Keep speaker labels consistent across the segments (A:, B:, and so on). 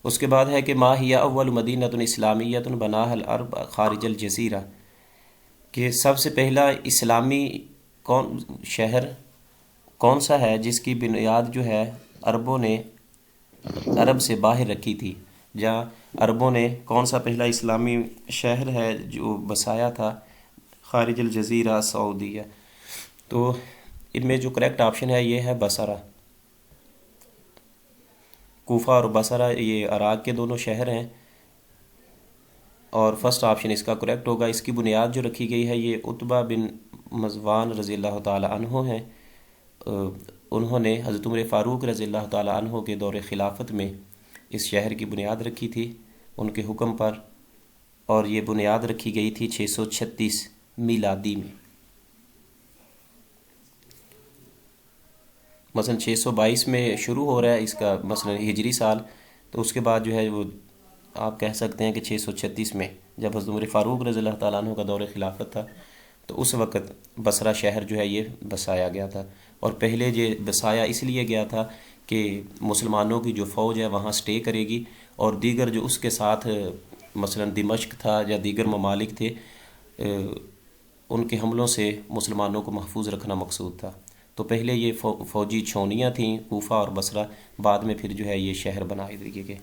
A: اس کے بعد ہے کہ ما ہی اول مدینۃ اسلامیۃ بناها العرب خارج الجزیرہ، کہ سب سے پہلا اسلامی شہر کون سا ہے جس کی بنیاد جو ہے عربوں نے عرب سے باہر رکھی تھی، جہاں عربوں نے کون سا پہلا اسلامی شہر ہے جو بسایا تھا خارج الجزیرہ سعودیہ؟ تو ان میں جو کریکٹ آپشن ہے یہ ہے بصرہ۔ کوفہ اور بصرہ یہ عراق کے دونوں شہر ہیں، اور فرسٹ آپشن اس کا کریکٹ ہوگا۔ اس کی بنیاد جو رکھی گئی ہے یہ عتبہ بن مذوان رضی اللہ تعالی عنہ ہیں۔ انہوں نے حضرت عمر فاروق رضی اللہ تعالی عنہ کے دور خلافت میں اس شہر کی بنیاد رکھی تھی ان کے حکم پر، اور یہ بنیاد رکھی گئی تھی 636 میلادی میں۔ مثلا 622 میں شروع ہو رہا ہے اس کا مثلا ہجری سال، تو اس کے بعد جو ہے وہ آپ کہہ سکتے ہیں کہ 636 میں جب حضرت عمر فاروق رضی اللہ تعالیٰ عنہ کا دور خلافت تھا تو اس وقت بصرہ شہر جو ہے یہ بسایا گیا تھا۔ اور پہلے یہ بسایا اس لیے گیا تھا کہ مسلمانوں کی جو فوج ہے وہاں سٹے کرے گی، اور دیگر جو اس کے ساتھ مثلا دمشق تھا یا دیگر ممالک تھے ان کے حملوں سے مسلمانوں کو محفوظ رکھنا مقصود تھا۔ تو پہلے یہ فوجی چھاؤنیاں تھیں کوفہ اور بصرہ، بعد میں پھر جو ہے یہ شہر بنائے دیے گئے۔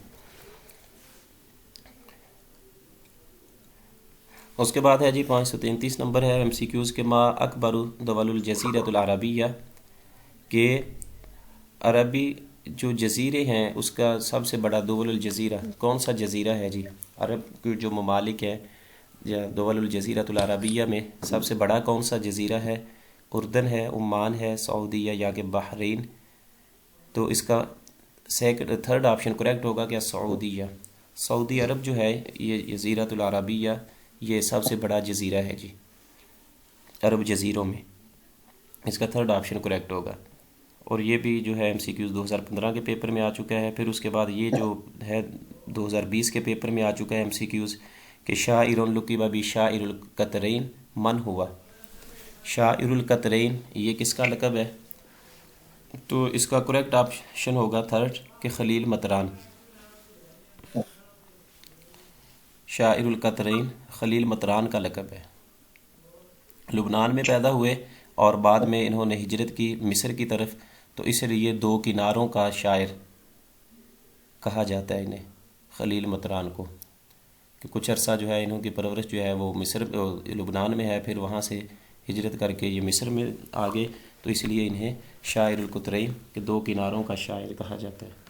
A: اس کے بعد ہے جی 533 نمبر ہے ایم سی کیوز کے ما اکبر دول الجزیرۃ العربیہ، کہ عربی جو جزیرے ہیں اس کا سب سے بڑا دول الجزیرہ کون سا جزیرہ ہے جی؟ عرب کے جو ممالک ہیں یا دول الجزیرۃ العربیہ میں سب سے بڑا کون سا جزیرہ ہے؟ اردن ہے، عمان ہے، سعودیہ یا کہ بحرین؟ تو اس کا تھرڈ آپشن کریکٹ ہوگا کہ سعودیہ۔ سعودی عرب جو ہے یہ جزیرۃ العربیہ یہ سب سے بڑا جزیرہ ہے جی عرب جزیروں میں، اس کا تھرڈ آپشن کریکٹ ہوگا۔ اور یہ بھی جو ہے ایم سی کیوز 2015 کے پیپر میں آ چکا ہے۔ پھر اس کے بعد یہ جو ہے 2020 کے پیپر میں آ چکا ہے ایم سی کیوز کہ شاعر لقب بشاعر القطرین من ہوا؟ شاعر القطرین یہ کس کا لقب ہے؟ تو اس کا کریکٹ آپشن ہوگا تھرڈ کہ خلیل مطران۔ شاعر القطرین خلیل مطران کا لقب ہے۔ لبنان میں پیدا ہوئے اور بعد میں انہوں نے ہجرت کی مصر کی طرف، تو اس لیے دو کناروں کا شاعر کہا جاتا ہے انہیں، خلیل مطران کو، کہ کچھ عرصہ جو ہے انہوں کی پرورش جو ہے وہ مصر لبنان میں ہے، پھر وہاں سے ہجرت کر کے یہ مصر میں آگے، تو اس لیے انہیں شاعر القطرین کے دو کناروں کا شاعر کہا جاتا ہے۔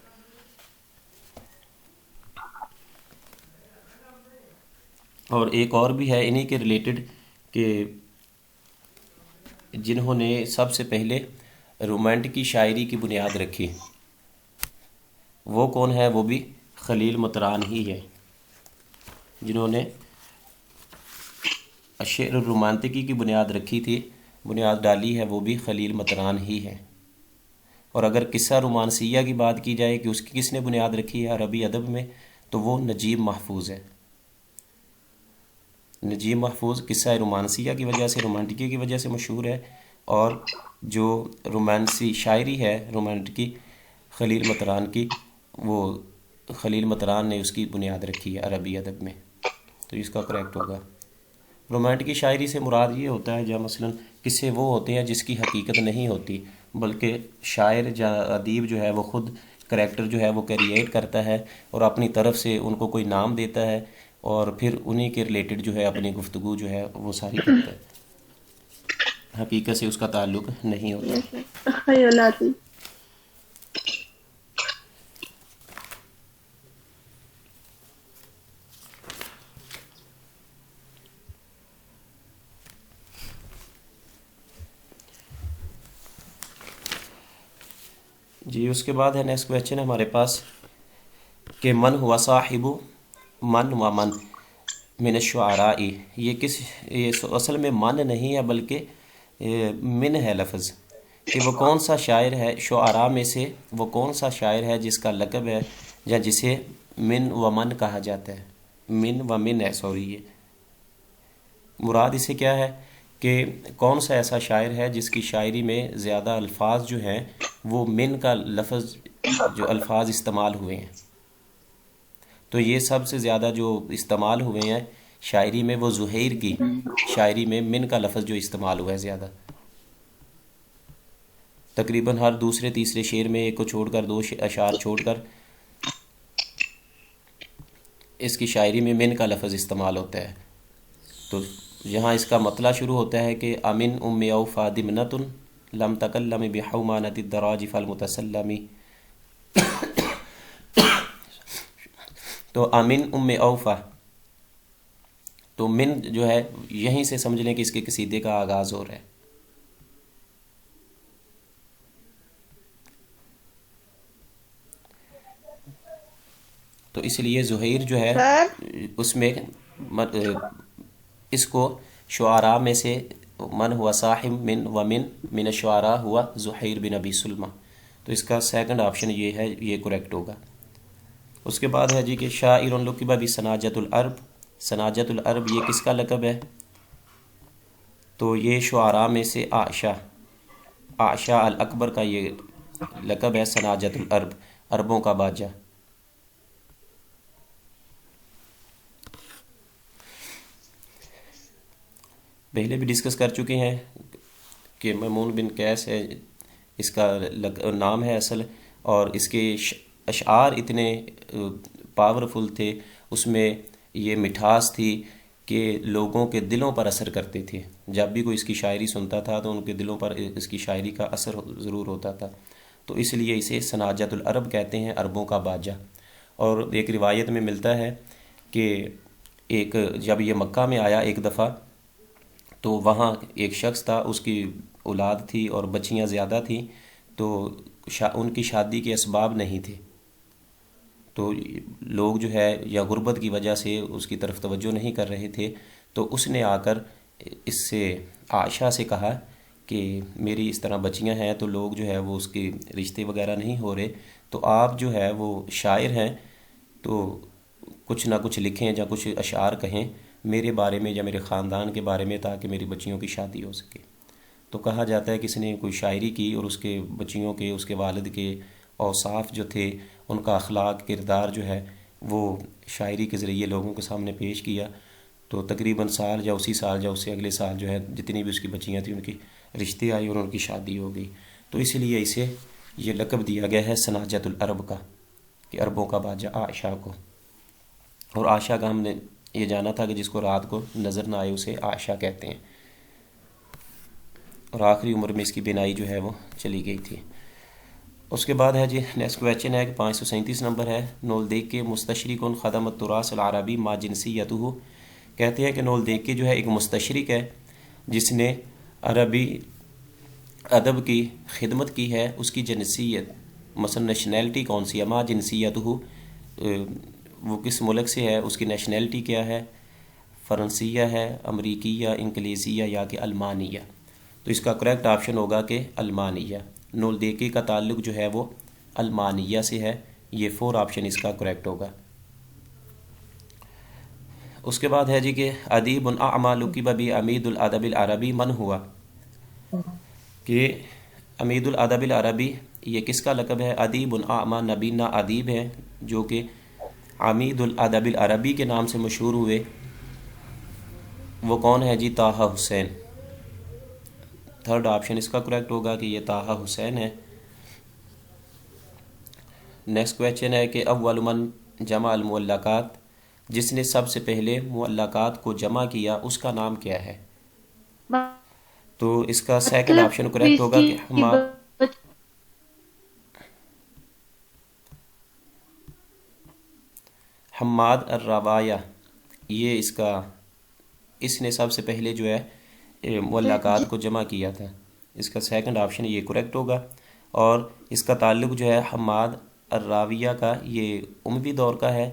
A: اور ایک اور بھی ہے انہی کے ریلیٹڈ کہ جنہوں نے سب سے پہلے رومانٹک کی شاعری کی بنیاد رکھی، وہ کون ہے؟ وہ بھی خلیل مطران ہی ہے۔ جنہوں نے شعر الرومانتکی کی بنیاد رکھی تھی، بنیاد ڈالی ہے، وہ بھی خلیل مطران ہی ہے۔ اور اگر قصہ رومانسیہ کی بات کی جائے کہ اس کی کس نے بنیاد رکھی ہے عربی ادب میں، تو وہ نجیب محفوظ ہے۔ نجیب محفوظ قصہ رومانسیہ کی وجہ سے، رومانٹکی کی وجہ سے مشہور ہے، اور جو رومانسی شاعری ہے رومانٹکی خلیل مطران کی، وہ خلیل مطران نے اس کی بنیاد رکھی ہے عربی ادب میں، تو اس کا کریکٹ ہوگا۔ رومانٹکی شاعری سے مراد یہ ہوتا ہے جب مثلا قصے وہ ہوتے ہیں جس کی حقیقت نہیں ہوتی، بلکہ شاعر یا ادیب جو ہے وہ خود کریکٹر جو ہے وہ کریٹ کرتا ہے اور اپنی طرف سے ان کو کوئی نام دیتا ہے، اور پھر انہی کے ریلیٹڈ جو ہے اپنی گفتگو جو ہے وہ ساری کرتا ہے، حقیقت سے اس کا تعلق نہیں ہوتا۔
B: تخیلاتی۔
A: جی اس کے بعد ہے نیکسٹ کویسچن ہمارے پاس کہ من ہوا صاحب من و من من الشعراء، یہ اصل میں من نہیں ہے بلکہ من ہے لفظ، کہ وہ کون سا شاعر ہے شعراء میں سے، وہ کون سا شاعر ہے جس کا لقب ہے یا جسے من و من کہا جاتا ہے، من و من ہے سوری، یہ مراد اسے کیا ہے کہ کون سا ایسا شاعر ہے جس کی شاعری میں زیادہ الفاظ جو ہیں وہ من کا لفظ جو الفاظ استعمال ہوئے ہیں۔ تو یہ سب سے زیادہ جو استعمال ہوئے ہیں شاعری میں وہ زہیر کی شاعری میں من کا لفظ جو استعمال ہوا ہے زیادہ، تقریباً ہر دوسرے تیسرے شعر میں ایک کو چھوڑ کر دو اشعار چھوڑ کر اس کی شاعری میں من کا لفظ استعمال ہوتا ہے۔ تو یہاں اس کا مطلع شروع ہوتا ہے کہ امن ام اوفا دمنۃ لم تکلم بحومانۃ الدراج فالمتسلمی، تو امن ام اوفا، تو من جو ہے یہیں سے سمجھ لیں کہ اس کے قصیدے کا آغاز ہو رہا ہے۔ تو اس لیے زہیر جو ہے
B: سر
A: اس میں اس کو شعراء میں سے من ہوا صاحب من ومن من الشعراء ہوا زہیر بن ابی سلمہ، تو اس کا سیکنڈ آپشن یہ ہے، یہ کریکٹ ہوگا۔ اس کے بعد ہے جی کہ شاعر لقب بسناجۃ العرب، سناجۃ العرب یہ کس کا لقب ہے؟ تو یہ شعراء میں سے عائشہ الاکبر کا یہ لقب ہے، سناجۃ العرب، عربوں کا بادشاہ۔ پہلے بھی ڈسکس کر چکے ہیں کہ میمون بن قیس ہے اس کا نام ہے اصل، اور اس کے اشعار اتنے پاورفل تھے، اس میں یہ مٹھاس تھی کہ لوگوں کے دلوں پر اثر کرتے تھے، جب بھی کوئی اس کی شاعری سنتا تھا تو ان کے دلوں پر اس کی شاعری کا اثر ضرور ہوتا تھا، تو اس لیے اسے سناجۃ العرب کہتے ہیں، عربوں کا بادشاہ۔ اور ایک روایت میں ملتا ہے کہ جب یہ مکہ میں آیا ایک دفعہ تو وہاں ایک شخص تھا، اس کی اولاد تھی اور بچیاں زیادہ تھیں، تو ان کی شادی کے اسباب نہیں تھے، تو لوگ جو ہے یا غربت کی وجہ سے اس کی طرف توجہ نہیں کر رہے تھے، تو اس نے آ کر اس سے عائشہ سے کہا کہ میری اس طرح بچیاں ہیں تو لوگ جو ہے وہ اس کے رشتے وغیرہ نہیں ہو رہے، تو آپ جو ہے وہ شاعر ہیں تو کچھ نہ کچھ لکھیں یا کچھ اشعار کہیں میرے بارے میں یا میرے خاندان کے بارے میں، تاکہ میری بچیوں کی شادی ہو سکے۔ تو کہا جاتا ہے کہ اس نے کوئی شاعری کی اور اس کے بچیوں کے، اس کے والد کے اوصاف جو تھے، ان کا اخلاق کردار جو ہے وہ شاعری کے ذریعے لوگوں کے سامنے پیش کیا، تو تقریباً سال یا اسی سال یا اس سے اگلے سال جو ہے جتنی بھی اس کی بچیاں تھیں ان کی رشتے آئی اور ان کی شادی ہو گئی، تو اس لیے اسے یہ لقب دیا گیا ہے سناجۃ العرب کا، کہ عربوں کا بادشاہ عائشہ کو۔ اور عائشہ کا ہم نے یہ جانا تھا کہ جس کو رات کو نظر نہ آئے اسے عائشہ کہتے ہیں، اور آخری عمر میں اس کی بینائی جو ہے وہ چلی گئی تھی۔ اس کے بعد ہے جی نیکسٹ کویسچن ہے کہ 537 نمبر ہے، نول دیک کے مستشرق خدم التراث العربی ما جنسیتہ، کہتے ہیں کہ نول دیک کے جو ہے ایک مستشرق ہے جس نے عربی ادب کی خدمت کی ہے، اس کی جنسیت مثلا نیشنلٹی کون سی ہے، ما جنسیتہ وہ کس ملک سے ہے، اس کی نیشنلٹی کیا ہے، فرانسیہ ہے، امریکیہ، انگلیزیہ یا کہ المانیہ، تو اس کا کریکٹ آپشن ہوگا کہ المانیہ، نول دیکے کا تعلق جو ہے وہ المانیہ سے ہے، یہ 4 آپشن اس کا کریکٹ ہوگا۔ اس کے بعد ہے جی کہ ادیب اعمی لقب بعمید الادب العربی من ہوا، کہ عمید الادب العربی یہ کس کا لقب ہے؟ ادیب اعمی، نبینہ ادیب ہیں جو کہ عمید الادب العربی کے نام سے مشہور ہوئے، وہ کون ہے جی؟ طٰہٰ حسین، تھرڈ آپشن اس کا کریکٹ ہوگا کہ یہ طٰہٰ حسین ہے۔ نیکسٹ کویسچن ہے کہ اول من جمع المعلقات، جس نے سب سے پہلے معلقات کو جمع کیا اس کا نام کیا ہے؟ تو اس کا سیکنڈ
B: مطلب
A: آپشن کریکٹ
B: اس
A: ہوگا کہ
B: کی
A: حماد الربایہ، یہ اس نے سب سے پہلے جو ہے معلقات کو جمع کیا تھا، اس کا سیکنڈ آپشن یہ کریکٹ ہوگا۔ اور اس کا تعلق جو ہے حماد الراویہ کا، یہ اموی دور کا ہے،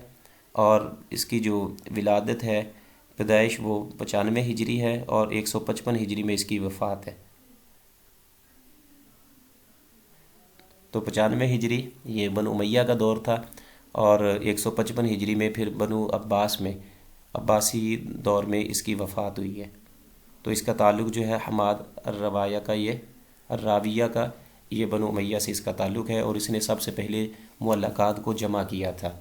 A: اور اس کی جو ولادت ہے، پیدائش وہ 95 ہجری ہے اور 155 ہجری میں اس کی وفات ہے، تو 95 ہجری یہ بنو امیہ کا دور تھا، اور 155 ہجری میں پھر بنو عباس میں، عباسی دور میں اس کی وفات ہوئی ہے، تو اس کا تعلق جو ہے حماد الربایہ کا، یہ الراویہ کا، یہ بنو امیہ سے اس کا تعلق ہے، اور اس نے سب سے پہلے معلقات کو جمع کیا تھا۔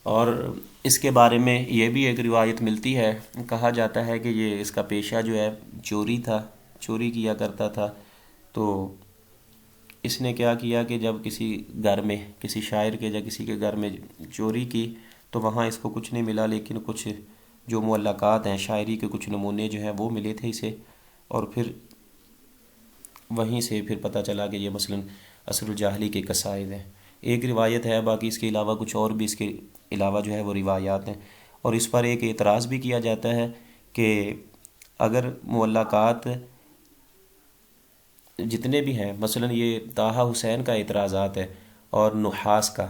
A: اور اس کے بارے میں یہ بھی ایک روایت ملتی ہے، کہا جاتا ہے کہ یہ اس کا پیشہ جو ہے چوری تھا، چوری کیا کرتا تھا۔ تو اس نے کیا کیا کہ جب کسی گھر میں، کسی شاعر کے یا کسی کے گھر میں چوری کی تو وہاں اس کو کچھ نہیں ملا، لیکن کچھ جو معلقات ہیں، شاعری کے کچھ نمونے جو ہیں وہ ملے تھے اسے، اور پھر وہیں سے پھر پتہ چلا کہ یہ مثلاً عصر الجاہلی کے قصائد ہیں۔ ایک روایت ہے، باقی اس کے علاوہ کچھ اور بھی اس کے علاوہ جو ہے وہ روایات ہیں۔ اور اس پر ایک اعتراض بھی کیا جاتا ہے کہ اگر معلقات جتنے بھی ہیں، مثلاً یہ طٰہٰ حسین کا اعتراضات ہے اور نحاس کا،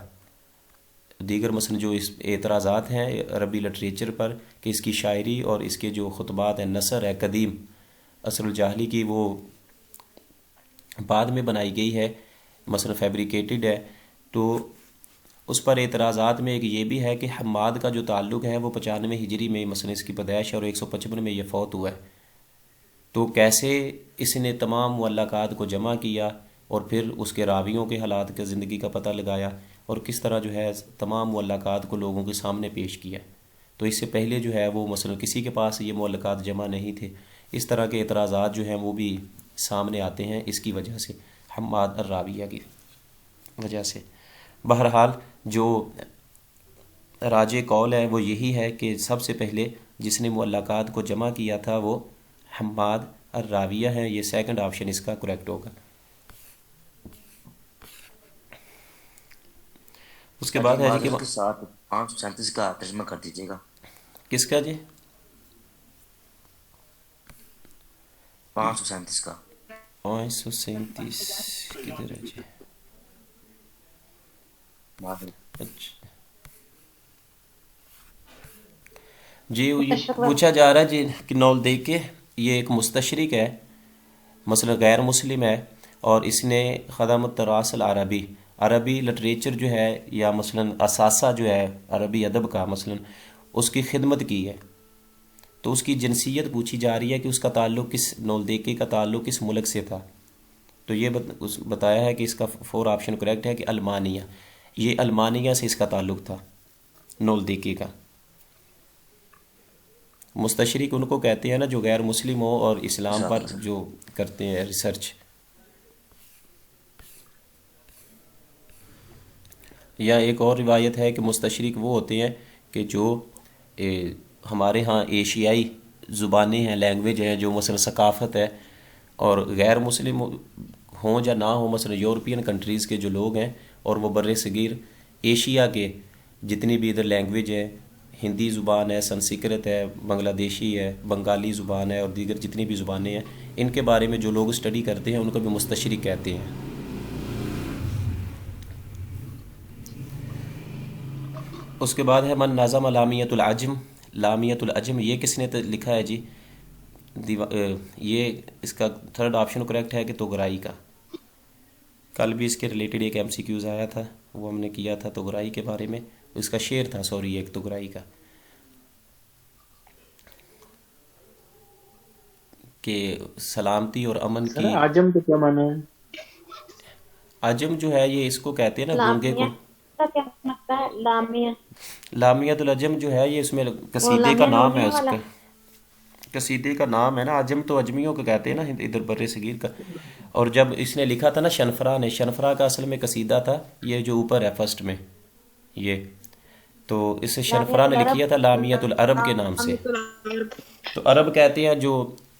A: دیگر مثلاً جو اس اعتراضات ہیں عربی لٹریچر پر کہ اس کی شاعری اور اس کے جو خطبات ہیں، نثر ہے قدیم عصر الجاہلی کی، وہ بعد میں بنائی گئی ہے، مثلا فیبریکیٹڈ ہے، تو اس پر اعتراضات میں ایک یہ بھی ہے کہ حماد کا جو تعلق ہے وہ 95 ہجری میں مثلا اس کی پیدائش ہے اور 155 میں یہ فوت ہوا ہے۔ تو کیسے اس نے تمام معلقات کو جمع کیا اور پھر اس کے راویوں کے حالات کے زندگی کا پتہ لگایا اور کس طرح جو ہے تمام معلقات کو لوگوں کے سامنے پیش کیا؟ تو اس سے پہلے جو ہے وہ مثلا کسی کے پاس یہ معلقات جمع نہیں تھے۔ اس طرح کے اعتراضات جو ہیں وہ بھی سامنے آتے ہیں اس کی وجہ سے، حماد الراویہ کی وجہ سے۔ بہرحال جو راجع قول ہے وہ یہی ہے کہ سب سے پہلے جس نے معلقات کو جمع کیا تھا وہ حماد الراویہ ہے۔ یہ سیکنڈ آپشن اس کا کریکٹ ہوگا۔ اس کے بعد ہے جی کہ
B: معذرت کے ساتھ 537 کا ترجمہ کر دیجیے گا۔
A: کس کا جی؟
B: 537 کا
A: 537 کدھر ہے جی؟
B: معذرت۔
A: اچھا جی، یہ پوچھا جا رہا ہے جی کہ نول دیکھ کے یہ ایک مستشرق ہے، مثلا غیر مسلم ہے، اور اس نے خدم التراث العربی، عربی لٹریچر جو ہے یا مثلا اثاثہ جو ہے عربی ادب کا مثلا اس کی خدمت کی ہے۔ تو اس کی جنسیت پوچھی جا رہی ہے کہ اس کا تعلق کس، نول دیکے کا تعلق کس ملک سے تھا؟ تو یہ بتایا ہے کہ اس کا 4 آپشن کریکٹ ہے کہ المانیہ، یہ المانیہ سے اس کا تعلق تھا نول دیکے کا۔ مستشرق ان کو کہتے ہیں نا جو غیر مسلم ہو اور اسلام
B: جزاک
A: پر
B: اللہ۔
A: جو کرتے ہیں ریسرچ۔ یا ایک اور روایت ہے کہ مستشرق وہ ہوتے ہیں کہ جو ہمارے ہاں ایشیائی زبانیں ہیں، لینگویج ہیں، جو مثلا ثقافت ہے، اور غیر مسلم ہوں یا نہ ہوں، مثلا یورپین کنٹریز کے جو لوگ ہیں اور وہ بر صغیر ایشیا کے جتنی بھی ادھر لینگویج ہے، ہندی زبان ہے، سنسکرت ہے، بنگلہ دیشی ہے، بنگالی زبان ہے، اور دیگر جتنی بھی زبانیں ہیں، ان کے بارے میں جو لوگ اسٹڈی کرتے ہیں ان کو بھی مستشرق کہتے ہیں۔ اس کے بعد ہے من نظم لامیت العجم، لامیت العجم یہ کس نے لکھا ہے جی؟ یہ اس کا 3rd آپشن کریکٹ ہے کہ طغرائی کا۔ کل بھی اس کے ریلیٹڈ ایک ایم سی کیوز آیا تھا، وہ ہم نے کیا تھا طغرائی کے بارے میں، اس کا شعر تھا، سوری، ایک طغرائی کا، کہ سلامتی اور امن
C: سر
A: کی۔
C: عجم کے کیا معنی ہے؟
A: عجم جو ہے یہ اس کو کہتے ہیں نا گونگے
D: لامیا
A: کو۔
D: کا کیا مطلب ہے؟ لامیا
A: لامیت العجم جو ہے یہ اس میں
D: وہ
A: قصیدے کا
D: لامیا
A: نام ہے،
D: نونیہ
A: اس
D: والا۔
A: کا قصیدے کا نام ہے نا، عجم تو اجمیوں کو کہتے ہیں نا ادھر بر صغیر کا۔ اور جب اس نے لکھا تھا نا شنفرا نے، شنفرا کا اصل میں قصیدہ تھا یہ جو اوپر ہے فرسٹ میں، یہ تو اس شنفرا
D: لامیت
A: نے
D: العرب،
A: لکھی تھا لامیت العرب کے نام سے۔ تو عرب کہتے ہیں جو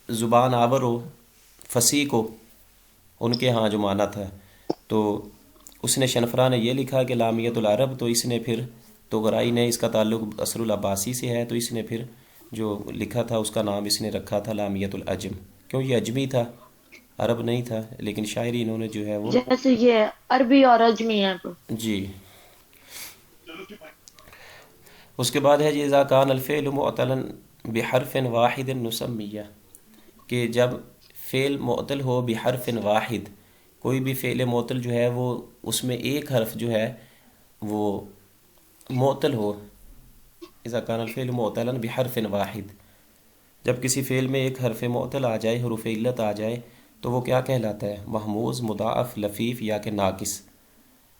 A: زبان آور ہو، فصیح کو، ان کے ہاں جو معنی تھا۔ تو اس نے شنفرا نے یہ لکھا کہ لامیت العرب، تو اس نے پھر طغرائی نے، اس کا تعلق عصر العباسی سے ہے، تو اس نے پھر جو لکھا تھا اس کا نام اس نے رکھا تھا لامیت العجم، کیوں یہ اجمی تھا، عرب نہیں تھا، لیکن شاعری انہوں نے جو ہے وہ۔
D: جیسے یہ عربی اور اجمی ہے تو
A: جی۔ اس کے بعد ہے جی اذا کان الفعل معتلا بحرف واحد نسمیہ، کہ جب فعل معتل ہو بحرف واحد، کوئی بھی فعل معتل جو ہے وہ اس میں ایک حرف جو ہے وہ معتل ہو، اذا کان الفعل معتلا بحرف واحد، جب کسی فعل میں ایک حرف معتل آ جائے، حروف علت آ جائے، تو وہ کیا کہلاتا ہے؟ محموز، مضاعف، لفیف یا کہ ناقص۔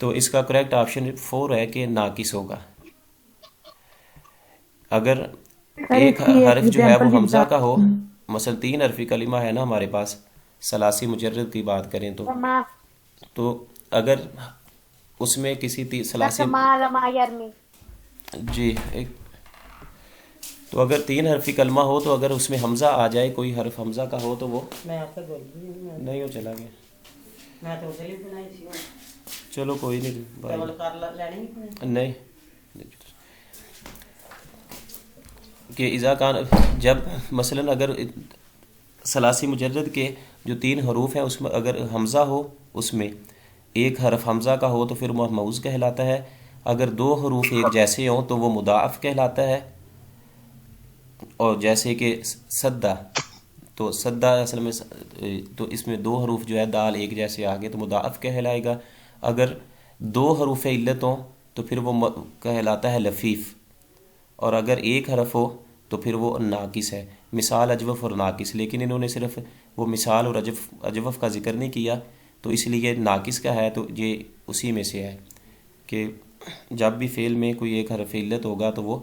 A: تو اس کا کریکٹ آپشن 4 ہے کہ ناقص ہوگا. اگر
C: سر
A: ایک
C: اس کی ایک
A: حرف جو ہے وہ
C: ایگزامپل
A: حمزہ کا ہو،
C: بھی
A: مثلا 3 حرفی کلمہ ہے نا ہمارے پاس، ثلاثی مجرد کی بات کریں
D: رما
A: تو اگر اس میں کسی ثلاثی،
D: رما رما یرمی.
A: جی ایک، تو اگر 3 حرفی کلمہ ہو تو اگر اس میں حمزہ آ جائے، کوئی حرف حمزہ کا ہو تو وہ
E: میں آپ سے بول رہی ہوں،
A: نہیں، وہ چلا گیا.
E: میں تو اسے بھی بنائی تھی
A: چلو کوئی نہیں بھائی.
E: ڈبل کر لینی
A: نہیں کہ اذا کان، جب مثلا اگر ثلاثی مجرد کے جو 3 حروف ہیں اس میں اگر حمزہ ہو، اس میں ایک حرف حمزہ کا ہو تو پھر وہ محموز کہلاتا ہے. اگر 2 حروف ایک جیسے ہوں تو وہ مضاعف کہلاتا ہے. اور جیسے کہ سدا، تو سدا اصل میں تو اس میں 2 حروف جو ہے دال ایک جیسے آگے تو مضاعف کہلائے گا. اگر 2 حروف علت ہوں تو پھر وہ کہلاتا ہے لفیف. اور اگر ایک حرف ہو تو پھر وہ ناقص ہے. مثال اجوف اور ناقص، لیکن انہوں نے صرف وہ مثال اور اجوف کا ذکر نہیں کیا، تو اس لیے ناقص کا ہے تو یہ اسی میں سے ہے کہ جب بھی فعل میں کوئی ایک حرف علت ہوگا تو وہ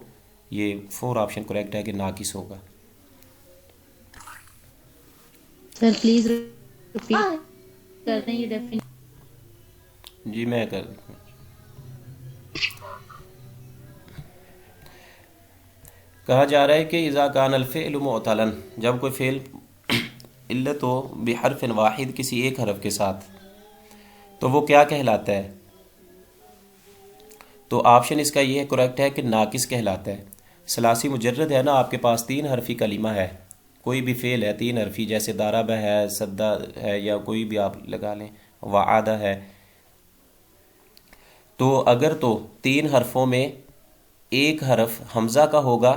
A: یہ 4 آپشن کریکٹ ہے کہ ناقص ہوگا.
C: سر پلیز ریپیٹ کر دیں یہ ڈیفینیشن.
A: جی میں کر کہا جا رہا ہے کہ اذا کان الفعل معتلا، جب کوئی فعل علت ہو بحرف واحد، کسی ایک حرف کے ساتھ، تو وہ کیا کہلاتا ہے؟ تو آپشن اس کا یہ کریکٹ ہے کہ ناقص کہلاتا ہے. ثلاثی مجرد ہے نا آپ کے پاس، 3 حرفی کلمہ ہے، کوئی بھی فعل ہے 3 حرفی، جیسے ضرب ہے، سدا ہے، یا کوئی بھی آپ لگا لیں، وعد ہے. تو اگر تو 3 حرفوں میں ایک حرف حمزہ کا ہوگا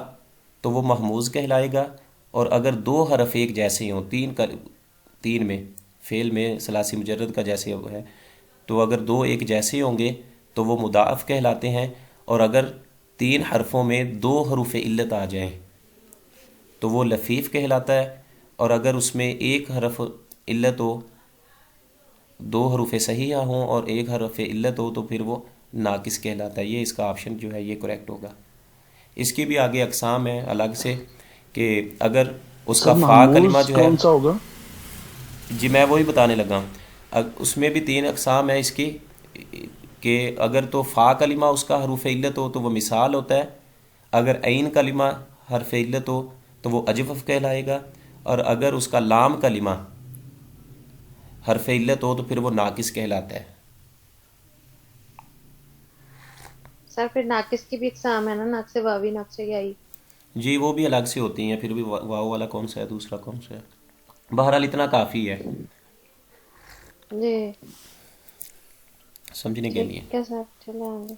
A: تو وہ محموز کہلائے گا. اور اگر 2 حرف ایک جیسے ہوں، 3 میں فعل میں ثلاثی مجرد کا جیسے ہے، تو اگر 2 ایک جیسے ہوں گے تو وہ مضاعف کہلاتے ہیں. اور اگر 3 حرفوں میں 2 حروف علت آ جائیں تو وہ لفیف کہلاتا ہے. اور اگر اس میں ایک حرف علت ہو، 2 حروف صحیحہ ہوں اور ایک حرف علت ہو تو پھر وہ ناقص کہلاتا ہے. یہ اس کا آپشن جو ہے یہ کریکٹ ہوگا. اس کی بھی آگے اقسام ہیں الگ سے کہ اگر اس کا فا کلمہ جو ہے،
F: کون سا ہوگا؟
A: جی میں وہی بتانے لگا. اس میں بھی 3 اقسام ہیں اس کی کہ اگر تو فا کلمہ اس کا حروف علت ہو تو وہ مثال ہوتا ہے. اگر عین کلمہ حرف علت ہو تو وہ اجوف کہلائے گا. اور اگر اس کا لام کلمہ حرف علت ہو تو پھر وہ ناقص کہلاتا ہے.
D: سر پھر ناقص کی بھی اقسام ہے نا، ناقص واوی، ناقص یائی.
A: جی وہ بھی الگ سے ہوتی ہیں، پھر بھی واو والا کون سا ہے، دوسرا کون سا ہے. بہرحال اتنا کافی ہے
D: جی
A: سمجھنے کے لیے.
D: ٹھیک ہے سر، چلے آگے.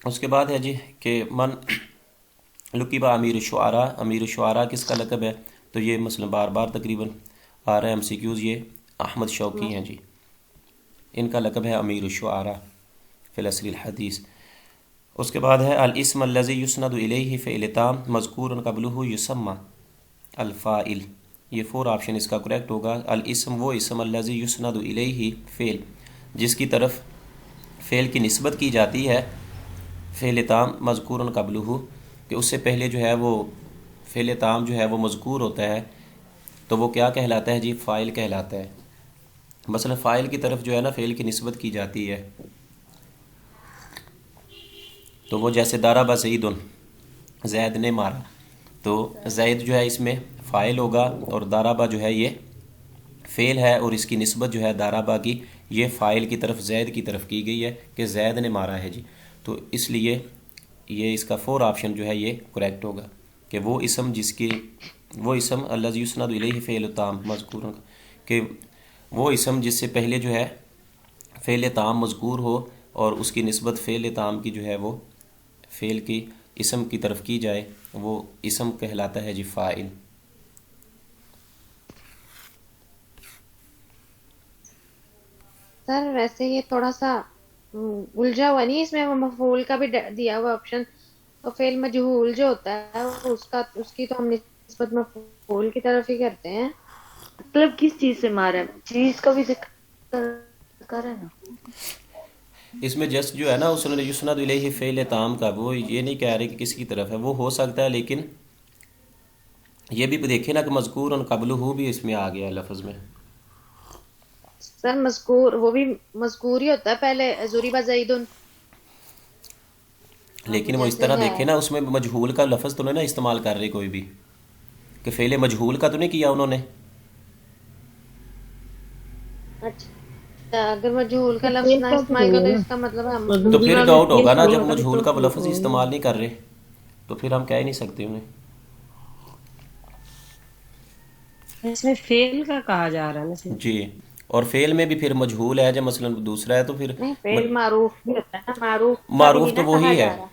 A: اس کے بعد ہے جی کہ من لقب امیر الشعراء، امیر الشعراء کس کا لقب ہے؟ تو یہ مثلا بار بار تقریباً آ رہا ہے MCQs، یہ احمد شوقی ہیں جی، ان کا لقب ہے امیر الشعراء فی الاصل الحدیث. اس کے بعد ہے الاسم الذی یسند الیہ فعل تام مذکور قبلہ یسمى الفاعل. یہ 4 آپشن اس کا کریکٹ ہوگا. الاسم وہ اسم الذی یسند الیہ، فعل جس کی طرف فعل کی نسبت کی جاتی ہے، فعل تام مذکور قبلہ، کہ اس سے پہلے جو ہے وہ فعل تام جو ہے وہ مذکور ہوتا ہے، تو وہ کیا کہلاتا ہے جی؟ فاعل کہلاتا ہے. مثلا فاعل کی طرف جو ہے نا فعل کی نسبت کی جاتی ہے، تو وہ جیسے ضرب زید، زید نے مارا، تو زید جو ہے اس میں فاعل ہوگا اور ضرب جو ہے یہ فعل ہے، اور اس کی نسبت جو ہے ضرب کی یہ فاعل کی طرف زید کی طرف کی گئی ہے کہ زید نے مارا ہے جی. تو اس لیے یہ اس کا 4 آپشن جو ہے یہ کریکٹ ہوگا کہ وہ اسم جس کی، وہ اسم الذی یسند الیہ فعل تام مذکور، کہ وہ اسم جس سے پہلے جو ہے فعل تام مذکور ہو اور اس کی نسبت فعل تام کی جو ہے وہ فعل کی اسم کی طرف کی جائے، وہ اسم کہلاتا ہے جی فاعل.
D: سر ویسے یہ تھوڑا سا الجھا ہوا نہیں، اس میں مفعول کا بھی دیا ہوا آپشن، تو فعل مجہول جو ہوتا ہے اس کی تو ہم نسبت مفعول کی طرف ہی کرتے ہیں.
C: مطلب کس چیز سے مارا ہے، چیز کا بھی ذکر کرے نا.
A: اس میں جسٹ جو ہے نا اسن یسند الیہ فعل تام کا وہ یہ نہیں کہہ رہے کہ کس کی طرف ہے، وہ ہو سکتا ہے، لیکن یہ بھی دیکھیں نا کہ مذکور ان قبلہ بھی اس میں آ گیا ہے لفظ میں.
D: سر مذکور وہ بھی مذکور ہی ہوتا ہے پہلے، ضریب زیدن.
A: لیکن وہ اس
D: جیسے
A: طرح
D: ہے.
A: دیکھیں نا اس میں مجہول کا لفظ تو نہیں نا استعمال کر رہے کوئی بھی، کہ فعل مجہول کا تو نہیں کیا انہوں نے.
D: اچھا اگر مجہول کا لفظ نہ استعمال کرو تو اس کا مطلب ہے ہم
A: تو پھر ڈاؤٹ ہوگا نا جب مجہول کا وہ لفظ ہی استعمال نہیں کر رہے تو پھر ہم کہہ ہی نہیں سکتے انہیں.
E: اس میں فیل کا کہا جا رہا ہے نا صرف.
A: جی، اور فعل میں بھی پھر مجہول ہے جب مثلا دوسرا ہے تو پھر
D: نہیں فعل معروف بھی ہوتا ہے نا، معروف کا بھی
A: معروف
D: نہیں
A: تو
D: نا
A: وہی
D: کہا
A: ہے،
D: جا رہا.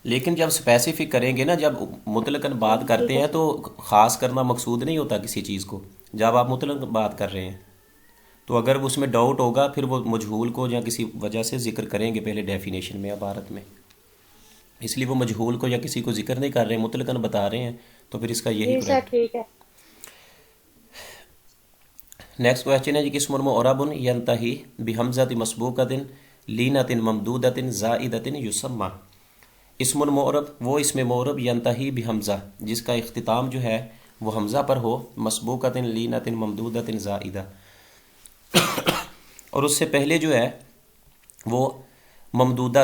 A: لیکن جب اسپیسیفک کریں گے نا، جب مطلقاً بات کرتے ہیں تو خاص کرنا مقصود نہیں ہوتا کسی چیز کو. جب آپ مطلق بات کر رہے ہیں تو اگر اس میں ڈاؤٹ ہوگا پھر وہ مجہول کو یا کسی وجہ سے ذکر کریں گے پہلے ڈیفینیشن میں عبارت میں. اس لیے وہ مجہول کو یا کسی کو ذکر نہیں کر رہے ہیں، مطلقاً بتا رہے ہیں، تو پھر اس کا یہی
D: جی سر
A: کریکٹ.
D: ٹھیک ہے.
A: نیکسٹ کویسچن ہے جی، اسم معرب ینتہی بحمزۃ مسبوقۃ لینۃ ممدودۃ زائدۃ یسمى. اسم معرب وہ اسم معرب ینتہی بحمزہ جس کا اختتام جو ہے وہ حمزہ پر ہو، مسبوقۃ لینۃ ممدودۃ زائدہ، اور اس سے پہلے جو ہے وہ ممدودہ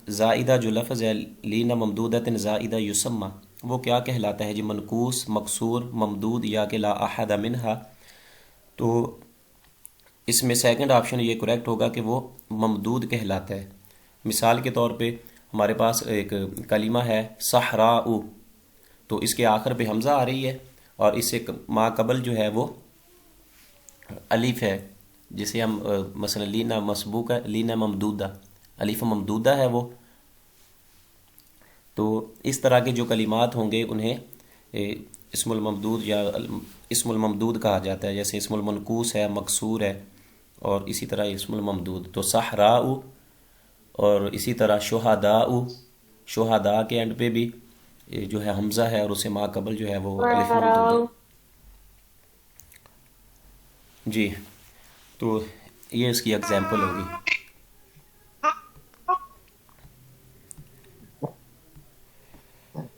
A: زائدہ جو لفظ ہے لینہ ممدودۃ زائدہ یسمى، وہ کیا کہلاتا ہے جی؟ منقوص، مکسور، ممدود یا کہ لا احد منہا. تو اس میں سیکنڈ آپشن یہ کریکٹ ہوگا کہ وہ ممدود کہلاتا ہے. مثال کے طور پہ ہمارے پاس ایک کلمہ ہے صحراء، تو اس کے آخر پہ حمزہ آ رہی ہے اور اس سے ما قبل جو ہے وہ الف ہے، جسے ہم مثلا لینا مسبوقہ، لینا ممدودہ، الف ممدودہ ہے وہ. تو اس طرح کے جو کلمات ہوں گے انہیں اسم الممدود یا اسم الممدود کہا جاتا ہے. جیسے اسم المنقوص ہے، مکسور ہے، اور اسی طرح اسم الممدود. تو صحراء اور اسی طرح شہداء، شہداء کے اینڈ پہ بھی جو ہے حمزہ ہے اور اسے ما قبل جو ہے وہ الف ممدود ہے. جی، تو یہ اس کی اگزامپل ہوگی.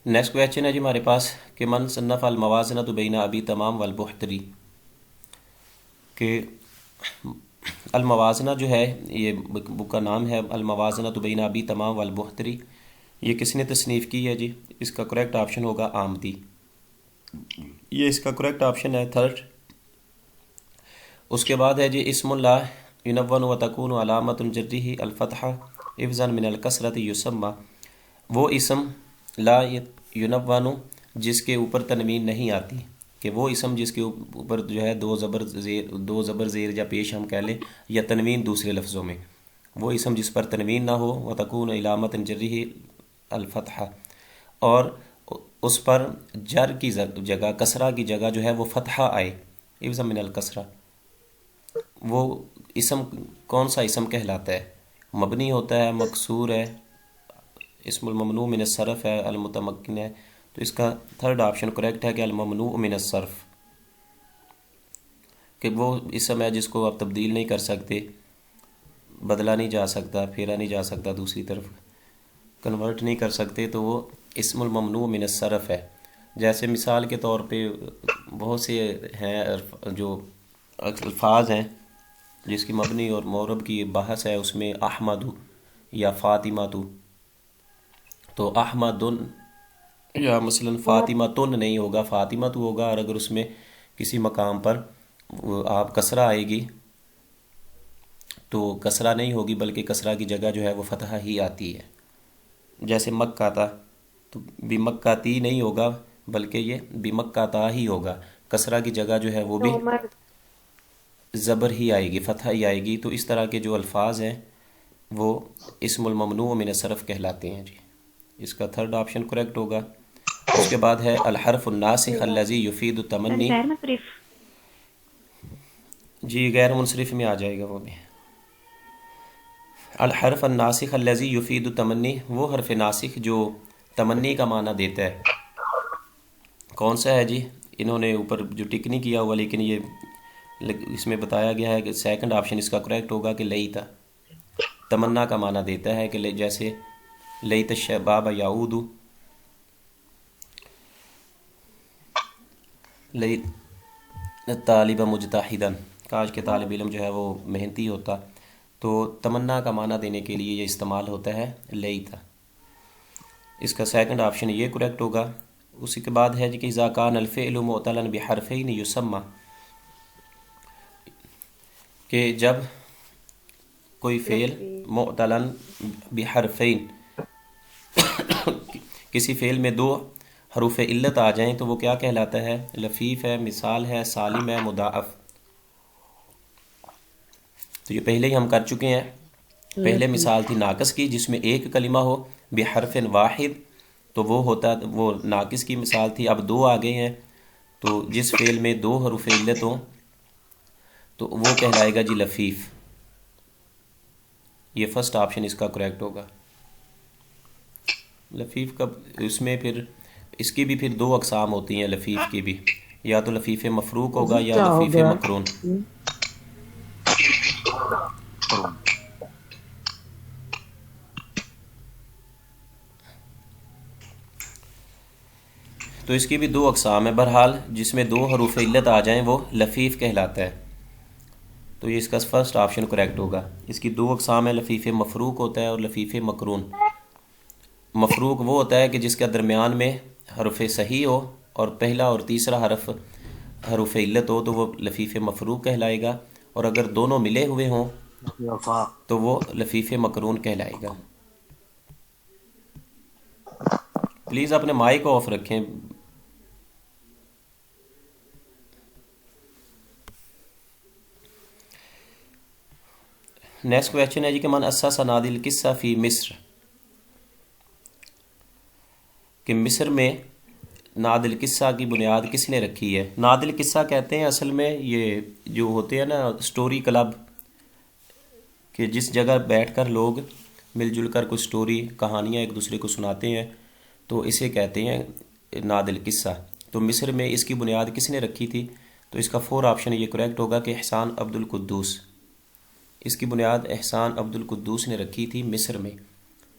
A: نیکسٹ کویسچن ہے جی ہمارے پاس کہ من صنف الموازنۃ بین ابی تمام والبحتری، کہ الموازنہ جو ہے یہ بک کا نام ہے الموازنۃ بین ابی تمام والبحتری. یہ کس نے تصنیف کی ہے جی؟ اس کا کریکٹ آپشن ہوگا آمدی. یہ اس کا کریکٹ آپشن ہے تھرڈ. اس کے بعد ہے جی اسم اللہ ینون و تکون علامت جرہ الفتحہ حفظا من الکسرۃ یسمى. وہ اسم لا ینون جس کے اوپر تنوین نہیں آتی، کہ وہ اسم جس کے اوپر جو ہے دو زبر زیر یا پیش ہم کہہ لیں، یا تنوین دوسرے لفظوں میں، وہ اسم جس پر تنوین نہ ہو و تکون علامت جرہ الفتحہ، اور اس پر جر کی جگہ، کسرہ کی جگہ جو ہے وہ فتحہ آئے، حفظا من الکسرہ. وہ اسم کون سا اسم کہلاتا ہے؟ مبنی ہوتا ہے، مکسور ہے، اسم الممنوع من الصرف ہے، المتمکن ہے. تو اس کا تھرڈ آپشن کریکٹ ہے کہ الممنوع من الصرف، کہ وہ اسم ہے جس کو آپ تبدیل نہیں کر سکتے، بدلا نہیں جا سکتا، پھیرا نہیں جا سکتا، دوسری طرف کنورٹ نہیں کر سکتے، تو وہ اسم الممنوع من الصرف ہے. جیسے مثال کے طور پہ بہت سے ہیں جو الفاظ ہیں جس کی مبنی اور معرب کی بحث ہے، اس میں احمد یا فاطمہ تو احمد یا مثلا فاطمہ تن نہیں ہوگا، فاطمہ تو ہوگا. اور اگر اس میں کسی مقام پر آپ کسرہ آئے گی تو کسرہ نہیں ہوگی بلکہ کسرہ کی جگہ جو ہے وہ فتحہ ہی آتی ہے. جیسے مکہ تا، تو بمکہ تی نہیں ہوگا بلکہ یہ بمکہ تا ہی ہوگا، کسرہ کی جگہ جو ہے وہ بھی زبر ہی آئے گی، فتحہ ہی آئے گی. تو اس طرح کے جو الفاظ ہیں وہ اسم الممنوع من الصرف کہلاتے ہیں جی. اس کا تھرڈ آپشن کریکٹ ہوگا. اس کے بعد ہے الحرف الناسخ الذی یفید التمنی. جی غیر منصرف میں آ جائے گا وہ بھی. الحرف الناسخ الذی یفید التمنی، وہ حرف ناسخ جو تمنی کا معنی دیتا ہے. کون سا ہے جی؟ انہوں نے اوپر جو ٹک نہیں کیا ہوا لیکن یہ اس میں بتایا گیا ہے کہ سیکنڈ آپشن اس کا کریکٹ ہوگا کہ لیتا، تمنا کا معنی دیتا ہے کہ جیسے لیت الشباب یعود، لیت طالب مجتہدا، کاش کے طالب علم جو ہے وہ محنتی ہوتا، تو تمنا کا معنی دینے کے لیے یہ استعمال ہوتا ہے لیتا۔ اس کا سیکنڈ آپشن یہ کریکٹ ہوگا۔ اسی کے بعد ہے کہ اذا کان الفعل معتلا بحرفین یسمى، کہ جب کوئی فعل معتلا بحرفین، کسی فعل میں دو حروف علت آ جائیں تو وہ کیا کہلاتا ہے؟ لفیف ہے، مثال ہے، سالم ہے، مضاعف۔ تو یہ پہلے ہی ہم کر چکے ہیں۔ پہلے مثال تھی ناقص کی جس میں ایک کلمہ ہو، بحرف واحد، تو وہ ہوتا، وہ ناقص کی مثال تھی۔ اب دو آ گئے ہیں، تو جس فعل میں دو حروف علت ہوں تو وہ کہلائے گا جی لفیف۔ یہ فرسٹ آپشن اس کا کریکٹ ہوگا۔ لفیف کا اس میں پھر اس کی بھی پھر دو اقسام ہوتی ہیں لفیف کی بھی، یا تو لفیف مفروق ہوگا یا
E: کیا ہو
A: لفیف
E: گیا؟
A: مقرون۔ تو اس کی بھی دو اقسام ہیں۔ بہرحال جس میں دو حروف علت آ جائیں وہ لفیف کہلاتا ہے، تو یہ اس کا فرسٹ آپشن کریکٹ ہوگا۔ اس کی دو اقسام ہیں، لفیف مفروق ہوتا ہے اور لفیف مقرون۔ مفروق وہ ہوتا ہے کہ جس کے درمیان میں حرف صحیح ہو اور پہلا اور تیسرا حرف علت ہو تو وہ لفیف مفروق کہلائے گا، اور اگر دونوں ملے ہوئے ہوں
B: وفا
A: تو وہ لفیف مقرون کہلائے گا۔ پلیز اپنے مائک کو آف رکھیں۔ نیکسٹ کویشچن ہے جی کہ من اسس نادی القصہ فی مصر، کہ مصر میں ناد القصہ کی بنیاد کس نے رکھی ہے؟ ناد القصہ کہتے ہیں اصل میں یہ جو ہوتے ہیں نا سٹوری کلب، کہ جس جگہ بیٹھ کر لوگ مل جل کر کوئی سٹوری کہانیاں ایک دوسرے کو سناتے ہیں، تو اسے کہتے ہیں ناد القصہ۔ تو مصر میں اس کی بنیاد کس نے رکھی تھی؟ تو اس کا فور آپشن یہ کریکٹ ہوگا کہ احسان عبد القدوس۔ اس کی بنیاد احسان عبد القدوس نے رکھی تھی مصر میں۔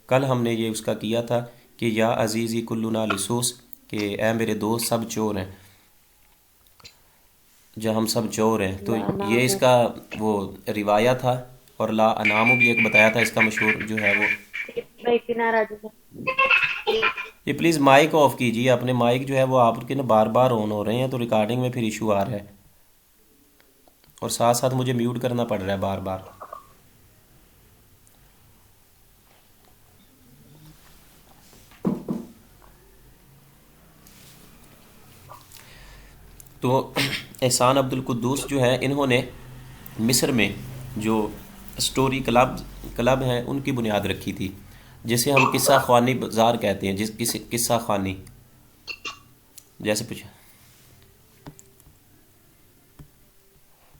A: کل ہم نے یہ اس کا کیا تھا کہ یا عزیزی کلنا لصوص، کہ اے میرے دوست سب چور ہیں، جب ہم سب چور ہیں، تو یہ اس کا وہ روایہ تھا۔ اور لا انامو بھی ایک بتایا تھا اس کا مشہور جو ہے وہ۔ یہ پلیز مائک آف کیجیے اپنے، مائک جو ہے وہ آپ کے نا بار بار آن ہو رہے ہیں تو ریکارڈنگ میں پھر ایشو آ رہا ہے، اور ساتھ ساتھ مجھے میوٹ کرنا پڑ رہا ہے بار بار۔ تو احسان عبد القدوس جو ہے انہوں نے مصر میں جو سٹوری کلب ہیں ان کی بنیاد رکھی تھی، جسے ہم قصہ خوانی بازار کہتے ہیں، قصہ خوانی جیسے پوچھا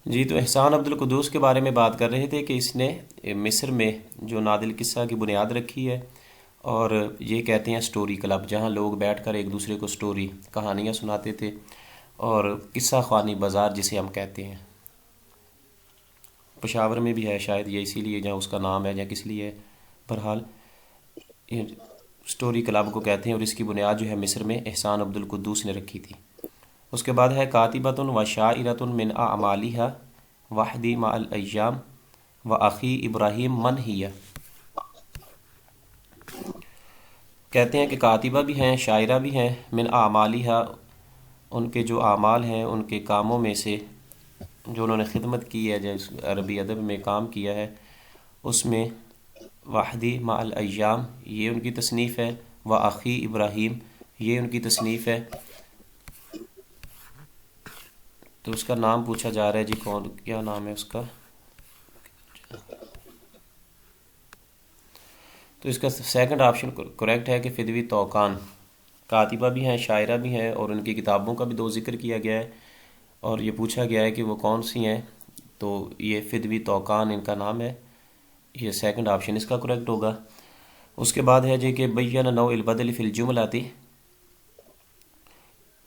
A: جی۔ تو احسان عبد القدوس کے بارے میں بات کر رہے تھے کہ اس نے مصر میں جو ناد القصہ کی بنیاد رکھی ہے، اور یہ کہتے ہیں سٹوری کلب، جہاں لوگ بیٹھ کر ایک دوسرے کو سٹوری کہانیاں سناتے تھے، اور قصہ خوانی بازار جسے ہم کہتے ہیں۔ پشاور میں بھی ہے شاید یہ، اسی لیے جہاں اس کا نام ہے یا کس لیے ہے، بہرحال سٹوری کلب کو کہتے ہیں، اور اس کی بنیاد جو ہے مصر میں احسان عبد القدوس نے رکھی تھی۔ اس کے بعد ہے کاتبۃ و شاعرۃ من اعمالھا وحدی مع الایام و اخی ابراہیم من ہی، کہتے ہیں کہ کاتبہ بھی ہیں، شاعرہ بھی ہیں، من اعمالھا ان کے جو اعمال ہیں، ان کے کاموں میں سے جو انہوں نے خدمت کی ہے، جو عربی ادب میں کام کیا ہے، اس میں وحدی مع الایام یہ ان کی تصنیف ہے، و اخی ابراہیم یہ ان کی تصنیف ہے۔ تو اس کا نام پوچھا جا رہا ہے جی، کون کیا نام ہے اس کا؟ تو اس کا سیکنڈ آپشن کریکٹ ہے کہ فدوی توقان، کاتبہ بھی ہیں، شاعرہ بھی ہیں، اور ان کی کتابوں کا بھی دو ذکر کیا گیا ہے، اور یہ پوچھا گیا ہے کہ وہ کون سی ہیں، تو یہ فدوی توقان ان کا نام ہے۔ یہ سیکنڈ آپشن اس کا کریکٹ ہوگا۔ اس کے بعد ہے جی کہ بین نوع البدل فی الجملۃ،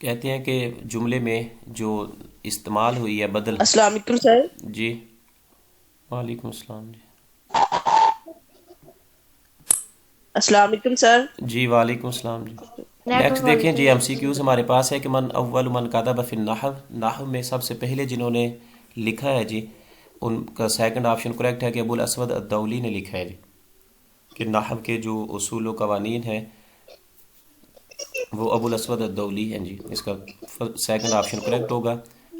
A: کہتے ہیں کہ جملے میں جو استعمال ہوئی ہے بدل.
F: السلام علیکم سر.
A: جی وعلیکم السلام. جی
F: السلام علیکم سر.
A: جی وعلیکم السلام. جی
D: نیٹورک
A: نیکسٹ
D: والی
A: دیکھیں
D: سے
A: جی، ایم سی کیوز ہمارے پاس ہے کہ من اول من کتب فی النحو، نحو میں سب سے پہلے جنہوں نے لکھا ہے جی ان کا سیکنڈ آپشن کریکٹ ہے کہ ابو الاسود الدولی نے لکھا ہے جی، کہ نحو کے جو اصول و قوانین ہیں وہ ابو الاسود الدولی ہیں جی. اس کا سیکنڈ آپشن کریکٹ ہوگا.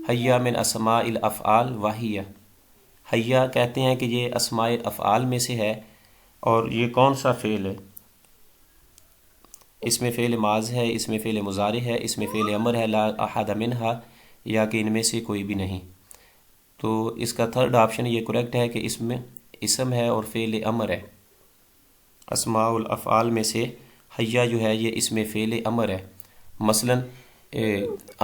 A: حیا من اسماء الافعال واہیہ، حیا کہتے ہیں کہ یہ اسماء افعال میں سے ہے، اور یہ کون سا فعل ہے؟ اس میں فعل ماض ہے، اس میں فعل مضارع ہے، اس میں فعل امر ہے، لا احد منہا، یا کہ ان میں سے کوئی بھی نہیں. تو اس کا تھرڈ آپشن یہ کریکٹ ہے کہ اس میں اسم ہے اور فعل امر ہے. اسماء الافعال میں سے حیا جو ہے یہ اس میں فعل امر ہے. مثلا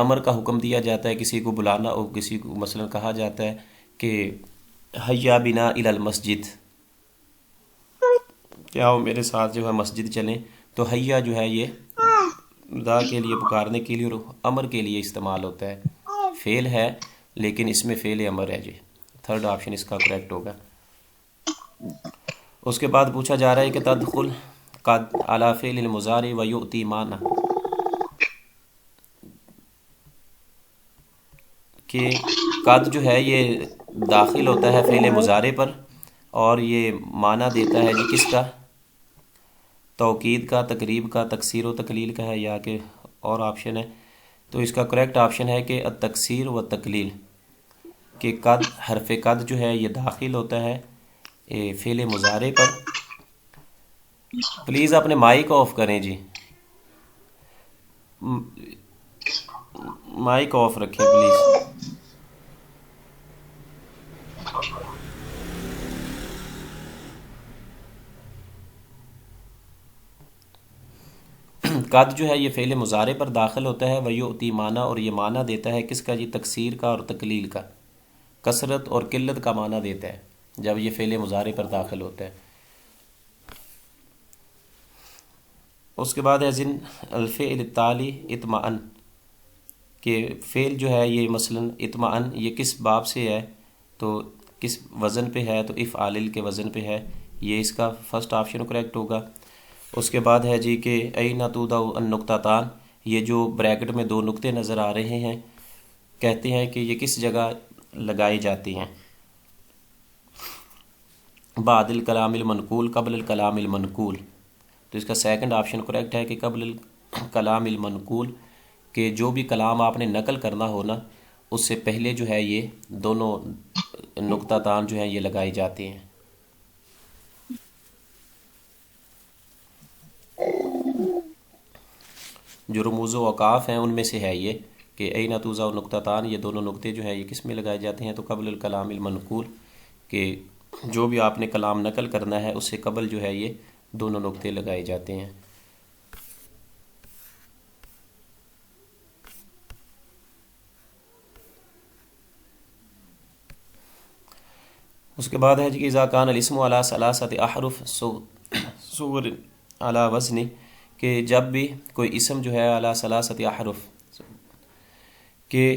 A: امر کا حکم دیا جاتا ہے کسی کو بلانا، اور کسی کو مثلا کہا جاتا ہے کہ حیا بنا الی المسجد، کیا وہ میرے ساتھ جو ہے مسجد چلیں. تو حیا جو ہے یہ دا کے لیے، پکارنے کے لیے، اور امر کے لیے استعمال ہوتا ہے. فعل ہے لیکن اس میں فعل امر ہے جی. تھرڈ آپشن اس کا کریکٹ ہوگا. اس کے بعد پوچھا جا رہا ہے کہ تدخل قد علی فعل المضارع و یؤتی معنی، کہ قد جو ہے یہ داخل ہوتا ہے فعل مضارع پر اور یہ معنی دیتا ہے جی کس کا؟ توکید کا، تقریب کا، تکسیر و تقلیل کا ہے، یا کہ اور آپشن ہے. تو اس کا کریکٹ آپشن ہے کہ التکسیر و تقلیل، کہ قد، حرف قد جو ہے یہ داخل ہوتا ہے فعل مضارع پر. پلیز اپنے مائک آف کریں جی، مائک آف رکھیں پلیز. قد جو ہے یہ فعل مضارع پر داخل ہوتا ہے، ویؤتی معنی، اور یہ معنی دیتا ہے کس کا جی؟ تکسیر کا اور تقلیل کا، کثرت اور قلت کا معنی دیتا ہے جب یہ فعل مضارع پر داخل ہوتا ہے. اس کے بعد ہے زن الفعل التالی اطمئن، کہ فعل جو ہے یہ مثلا اطمئن یہ کس باب سے ہے؟ تو کس وزن پہ ہے؟ تو افعال کے وزن پہ ہے. یہ اس کا فرسٹ آپشن کریکٹ ہوگا. اس کے بعد ہے جی کہ این توضع النقطتان، یہ جو بریکٹ میں دو نقطے نظر آ رہے ہیں، کہتے ہیں کہ یہ کس جگہ لگائی جاتی ہیں؟ بعد الکلام المنقول، قبل الکلام المنقول. تو اس کا سیکنڈ آپشن کریکٹ ہے کہ قبل الکلام المنقول، کہ جو بھی کلام آپ نے نقل کرنا ہو نا، اس سے پہلے جو ہے یہ دونوں نقطہ تان جو ہیں یہ لگائی جاتی ہیں. جو رموز و اوقاف ہیں ان میں سے ہے یہ کہ این توضع و نقطہ تان، یہ دونوں نقطے جو ہے یہ کس میں لگائے جاتے ہیں؟ تو قبل الکلام المنقول، کہ جو بھی آپ نے کلام نقل کرنا ہے اس سے قبل جو ہے یہ دونوں نقطے لگائے جاتے ہیں. اس کے بعد ہے کہ اذا کان الاسم علی ثلاثۃ احرف صور علی وزن، کہ جب بھی کوئی اسم جو ہے علی ثلاثۃ احرف، کہ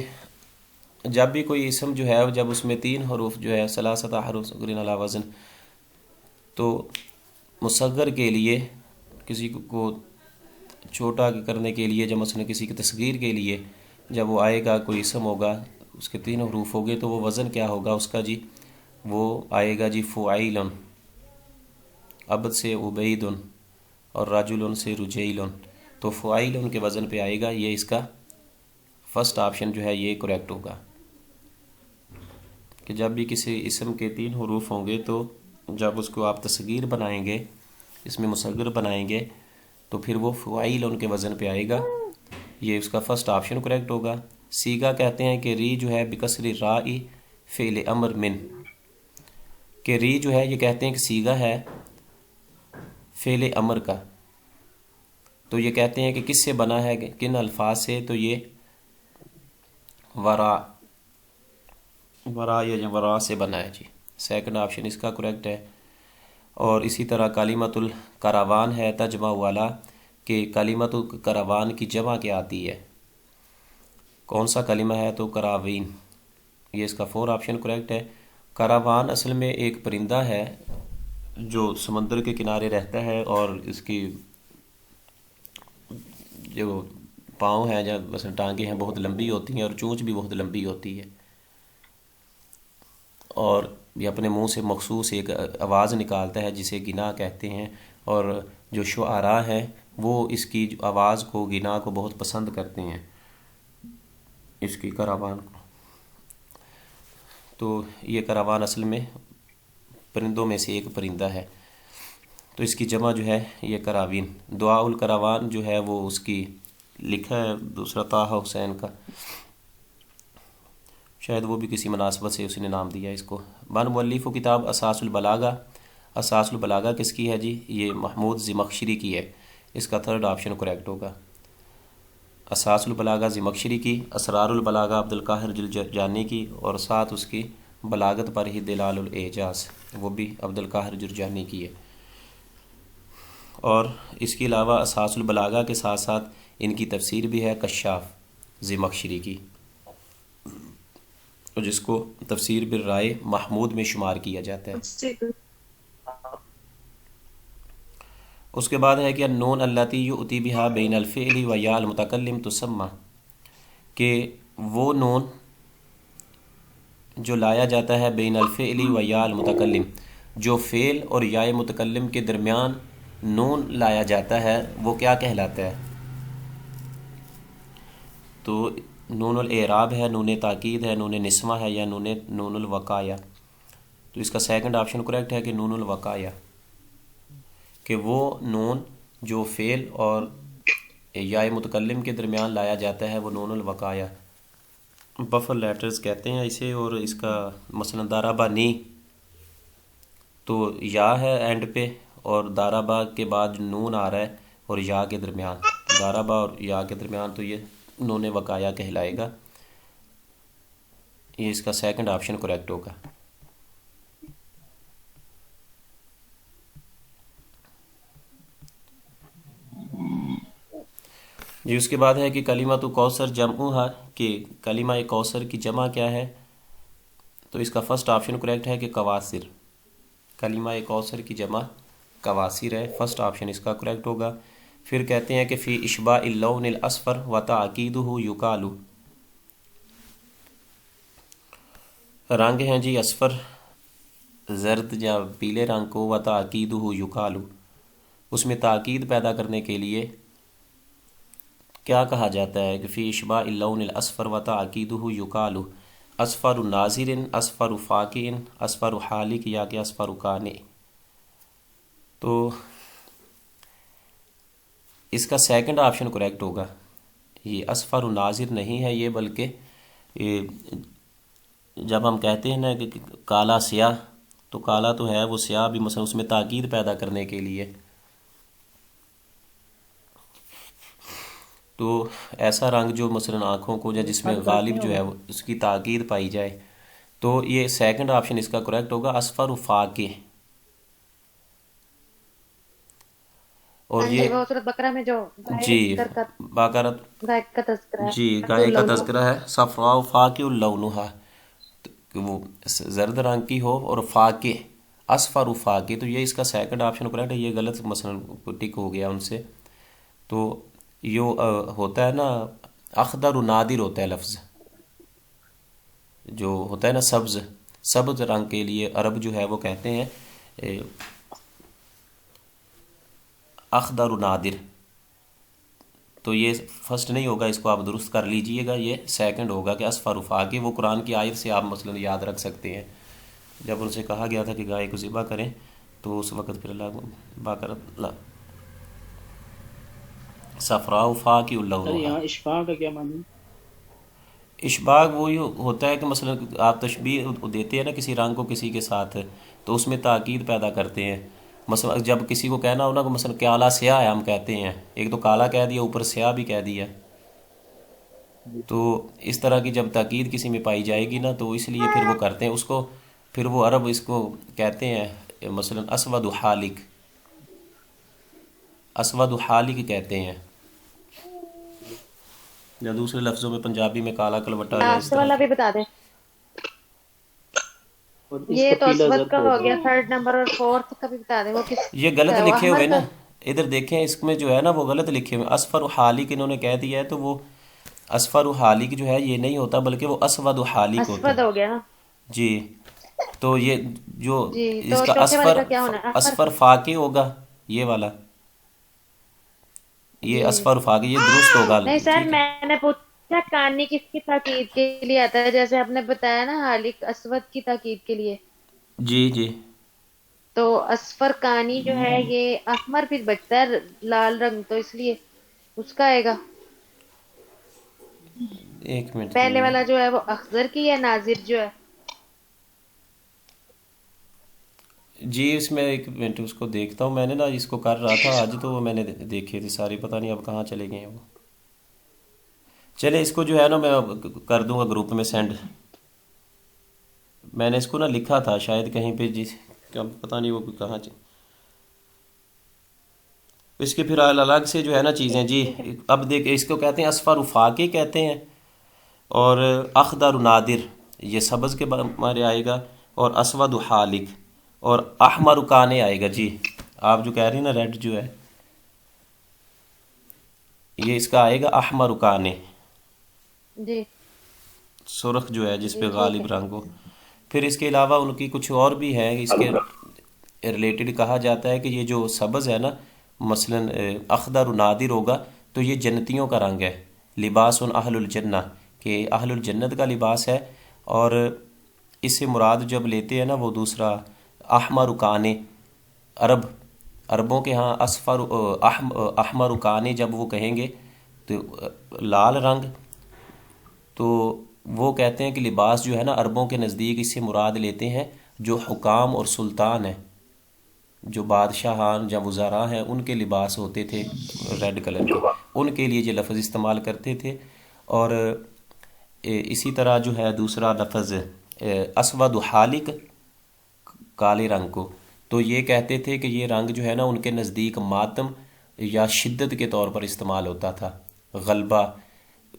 A: جب بھی کوئی اسم جو ہے جب اس میں 3 حروف جو ہے ثلاثۃ احرف صغر علی وزن، تو مصغر کے لیے کسی کو چھوٹا کرنے کے لیے، جب مثلا کسی کی تصغیر کے لیے جب وہ آئے گا کوئی اسم ہوگا اس کے 3 حروف ہو گئے، تو وہ وزن کیا ہوگا اس کا جی؟ وہ آئے گا جی فعیل، عبد سے عبید، اور رجل سے رجیل. تو فعیل کے وزن پہ آئے گا. یہ اس کا فرسٹ آپشن جو ہے یہ کریکٹ ہوگا، کہ جب بھی کسی اسم کے 3 حروف ہوں گے تو جب اس کو آپ تصغیر بنائیں گے، اس میں مصغر بنائیں گے، تو پھر وہ فعیل کے وزن پہ آئے گا. یہ اس کا فرسٹ آپشن کریکٹ ہوگا. سیگا کہتے ہیں کہ ری جو ہے بکسر رائی فعل امر من، کہ ری جو ہے یہ کہتے ہیں کہ سیگا ہے فعل امر کا. تو یہ کہتے ہیں کہ کس سے بنا ہے، کن الفاظ سے؟ تو یہ ورا، ورا یا ورا سے بنا ہے جی. سیکنڈ آپشن اس کا کریکٹ ہے. اور اسی طرح کلمۃ الکراوان ہے تجمع والا، کہ کلمۃ الکراوان کی جمع کیا آتی ہے؟ کون سا کلمہ ہے؟ تو کراوین، یہ اس کا 4 آپشن کریکٹ ہے۔ کراوان اصل میں ایک پرندہ ہے جو سمندر کے کنارے رہتا ہے، اور اس کی جو پاؤں ہیں یا مثلا ٹانگیں ہیں بہت لمبی ہوتی ہیں، اور چونچ بھی بہت لمبی ہوتی ہے، اور یہ اپنے منہ سے مخصوص ایک آواز نکالتا ہے جسے گنا کہتے ہیں، اور جو شعراء ہیں وہ اس کی آواز کو، گنا کو بہت پسند کرتے ہیں، اس کی کراوان کو۔ تو یہ کراوان اصل میں پرندوں میں سے ایک پرندہ ہے، تو اس کی جمع جو ہے یہ کراوین۔ دعاء الکراوان جو ہے وہ اس کی لکھا ہے دوسرا طه حسین کا، شاید وہ بھی کسی مناسبت سے اس نے نام دیا اس کو۔ من مؤلف و کتاب اساس البلاغہ، اساس البلاغہ کس کی ہے جی؟ یہ محمود زمخشری کی ہے، اس کا 3rd آپشن کریکٹ ہوگا۔ اساس البلاغہ زمخشری کی، اسرار البلاغہ عبدالقاہر جرجانی کی، اور ساتھ اس کی بلاغت پر ہی دلال الاعجاز، وہ بھی عبدالقاہر جرجانی کی ہے۔ اور اس کے علاوہ اساس البلاغہ کے ساتھ ساتھ ان کی تفسیر بھی ہے کشاف زمخشری کی، جس کو تفسیر بالرائے محمود میں شمار کیا جاتا ہے۔ اس کے بعد ہے کہ النون اللاتی یؤتی بہا بین الفعل و یا المتکلم تسمى، کہ وہ نون جو لایا جاتا ہے بین الفعل و یا المتکلم، جو فعل اور یا متکلم کے درمیان نون لایا جاتا ہے وہ کیا کہلاتا ہے؟ تو نون الاعراب ہے، نون تاکید ہے، نون نسوہ ہے، یا نون الوقایہ؟ تو اس کا 2nd آپشن کریکٹ ہے کہ نون الوقایہ، کہ وہ نون جو فعل اور یا متکلم کے درمیان لایا جاتا ہے وہ نون الوقایہ، بفر لیٹرز کہتے ہیں اسے۔ اور اس کا مثلا دارابا نی، تو یا ہے اینڈ پہ، اور دارابا کے بعد نون آ رہا ہے اور یا کے درمیان، دارابا اور یا کے درمیان، تو یہ نون وقایہ کہلائے گا۔ یہ اس کا 2nd آپشن کریکٹ ہوگا۔ جی اس کے بعد ہے کہ کلمہ تو کوثر جمعہ، کہ کلمہ کوثر کی جمع کیا ہے؟ تو اس کا 1st آپشن کریکٹ ہے کہ کواسر، کلمہ کوثر کی جمع کواسر ہے، 1st آپشن اس کا کریکٹ ہوگا۔ پھر کہتے ہیں کہ فی اشباع اللون الاصفر و تاکیدہ یقال، رنگ ہیں جی اصفر، زرد یا پیلے رنگ کو، و تاکیدہ یقال، اس میں تاکید پیدا کرنے کے لیے کیا کہا جاتا ہے کہ فی اشباع اللون الاصفر و تاکیدہ یقال اصفر ناظر، اصفر فاقع، اصفر حالق، یا کہ اصفر کانع۔ تو اس کا 2nd آپشن کریکٹ ہوگا، یہ اصفر ناظر نہیں ہے یہ، بلکہ جب ہم کہتے ہیں نا کہ کالا سیاہ، تو کالا تو ہے وہ سیاہ بھی مثلا اس میں تاکید پیدا کرنے کے لیے، تو ایسا رنگ جو مثلا آنکھوں کو یا جس میں غالب جو ہے اس کی تاکید پائی جائے، تو یہ 2nd آپشن اس کا کریکٹ ہوگا، اصفر فاقع۔ اور یہ
D: سورۃ بقرہ میں جو
A: جی باقرت
D: گائے کا تذکرہ
A: جی گائے کا تذکرہ ہے، صفراء فاقع لونھا، کہ وہ زرد رنگ کی ہو اور فاقع، اصفر فاقع، تو یہ اس کا 2nd آپشن کریکٹ ہے۔ یہ غلط مثلا ٹک ہو گیا ان سے، تو یہ ہوتا ہے نا اخضر و نادر ہوتا ہے لفظ، جو ہوتا ہے نا سبز، سبز رنگ کے لیے عرب جو ہے وہ کہتے ہیں اخضر و نادر، تو یہ 1st نہیں ہوگا، اس کو آپ درست کر لیجئے گا، یہ 2nd ہوگا کہ اصفر فاقع۔ وہ قرآن کی آیت سے آپ مثلا یاد رکھ سکتے ہیں، جب ان سے کہا گیا تھا کہ گائے کو ذبح کریں، تو اس وقت پھر اللہ باقرت صفراء فاقع لونھا۔
E: یہاں اشفاع کا کیا معنی؟
A: اشباغ وہی ہوتا ہے کہ مثلا آپ تشبیہ دیتے ہیں نا کسی رنگ کو کسی کے ساتھ، تو اس میں تاکید پیدا کرتے ہیں۔ مثلا جب کسی کو کہنا ہونا کہ مثلا کالا سیاہ ہے، ہم کہتے ہیں ایک تو کالا کہہ دیا اوپر سیاہ بھی کہہ دیا، تو اس طرح کی جب تاکید کسی میں پائی جائے گی نا، تو اس لیے پھر وہ کرتے ہیں اس کو، پھر وہ عرب اس کو کہتے ہیں مثلا اسود حالق، اسود حالق کہتے ہیں۔ یا دوسرے لفظوں میں پنجابی میں کالا کلوٹا یا اس
D: لاسٹ
A: طرح
D: والا
A: کی.
D: بھی بتا دیں.
G: اور اس
D: یہ
G: کا
D: تو
G: پیلا
D: اسود
G: زرد
D: کا
G: ہو
D: ہو
G: گیا.
D: گیا, تھرڈ نمبر اور فورتھ کا بھی بتا دیں. وہ کس
A: یہ غلط
D: کا ہے, وہ
A: لکھے
D: احمر
A: ہوئے
D: کا.
A: نا, ادھر دیکھیں اس میں جو ہے نا وہ غلط لکھے ہوئے. اسفر و حالک انہوں نے کہہ دیا ہے, تو وہ اسفر و حالک جو ہے یہ نہیں ہوتا بلکہ وہ اسود و حالک ہوتا
D: اسود
A: ہے.
D: ہو گیا نا
A: جی تو یہ جو
D: جی.
A: اس
D: تو
A: کا
D: چوتھے والے
A: اسفر
D: کا کیا ہونا ہے؟ احمر.
A: اسفر فاقے ہوگا یہ والا, یہ
D: جی
A: اسفر فاقے یہ درست ہوگا.
D: نہیں سر,
A: ٹھیک ہے
D: میں نے پوچھا کانی کس کی تاکید کے لیے آتا ہے, جیسے آپ نے بتایا نا حالک اسود کی تاکید کے لیے.
A: جی جی
D: تو اصفر کانی جو ہے یہ احمر پھر بچتا ہے لال رنگ, تو اس لیے اس کا آئے گا.
A: ایک منٹ
D: پہلے
A: دیجیے.
D: والا جو ہے وہ اخضر کی ہے, ناظر جو ہے.
A: جی اس میں ایک منٹ اس کو دیکھتا ہوں, میں نے نا اس کو کر رہا تھا آج, تو وہ میں نے دیکھے تھے ساری, پتہ نہیں اب کہاں چلے گئے ہیں وہ. چلے اس کو جو ہے نا میں کر دوں گا گروپ میں سینڈ. میں نے اس کو نا لکھا تھا شاید کہیں پہ, جی پتہ نہیں وہ کہاں اس کے پھر الگ سے جو ہے نا چیزیں. جی اب دیکھ, اس کو کہتے ہیں اسفر فاقے کہتے ہیں, اور اخضر نادر یہ سبز کے بارے آئے گا, اور اسود حالک اور احمر کانے آئے گا. جی آپ جو کہہ رہی ہیں نا ریڈ جو ہے یہ اس کا آئے گا احمر کانے,
D: جی
A: سرخ جو ہے جس
D: جی
A: پہ
D: ٹھیک
A: غالب
D: ہے.
A: رنگ ہو. پھر اس کے علاوہ ان کی کچھ اور بھی ہے, اس کے ریلیٹڈ کہا جاتا ہے کہ یہ جو سبز ہے نا, مثلا اخضر نادر ہوگا تو یہ جنتیوں کا رنگ ہے. لباس اہل الجنہ, کہ اہل الجنت کا لباس ہے. اور اس سے مراد جب لیتے ہیں نا وہ دوسرا احمر کانے, عربوں کے ہاں اسفر احمر کانے جب وہ کہیں گے تو لال رنگ, تو وہ کہتے ہیں کہ لباس جو ہے نا عربوں کے نزدیک اس سے مراد لیتے ہیں جو حکام اور سلطان ہیں, جو بادشاہان یا وزراء ہیں, ان کے لباس ہوتے تھے ریڈ کلر کے, ان کے لیے یہ لفظ استعمال کرتے تھے. اور اسی طرح جو ہے دوسرا لفظ اسود حالک کالے رنگ کو, تو یہ کہتے تھے کہ یہ رنگ جو ہے نا ان کے نزدیک ماتم یا شدت کے طور پر استعمال ہوتا تھا, غلبہ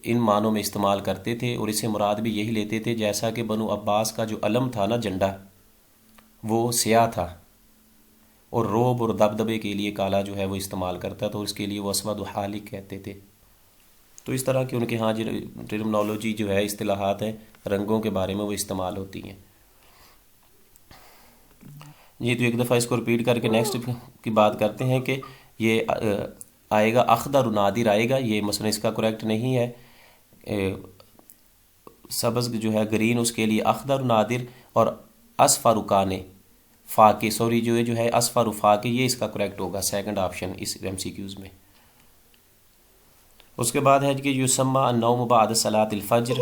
A: ان معنوں میں استعمال کرتے تھے. اور اس سے مراد بھی یہی لیتے تھے, جیسا کہ بنو عباس کا جو علم تھا نا جھنڈا وہ سیاہ تھا, اور روب اور دبدبے کے لیے کالا جو ہے وہ استعمال کرتا تھا, اور اس کے لیے وہ اسود حالک کہتے تھے. تو اس طرح کی ان کے ہاں ٹرمنالوجی جو ہے, اصطلاحات ہیں رنگوں کے بارے میں, وہ استعمال ہوتی ہیں. جی تو ایک دفعہ اس کو رپیٹ کر کے نیکسٹ کی بات کرتے ہیں کہ یہ آئے گا اخضر نادر آئے گا, یہ مثلا اس کا کریکٹ نہیں ہے, سبز جو ہے گرین اس کے لیے اخضر نادر, اور اسفر کانے فاقے, سوری جو ہے اسفر فاقے, یہ اس کا کریکٹ ہوگا سیکنڈ آپشن اس ایم سی کیوز میں. اس کے بعد ہے کہ یسمى النوم بعد صلاۃ الفجر,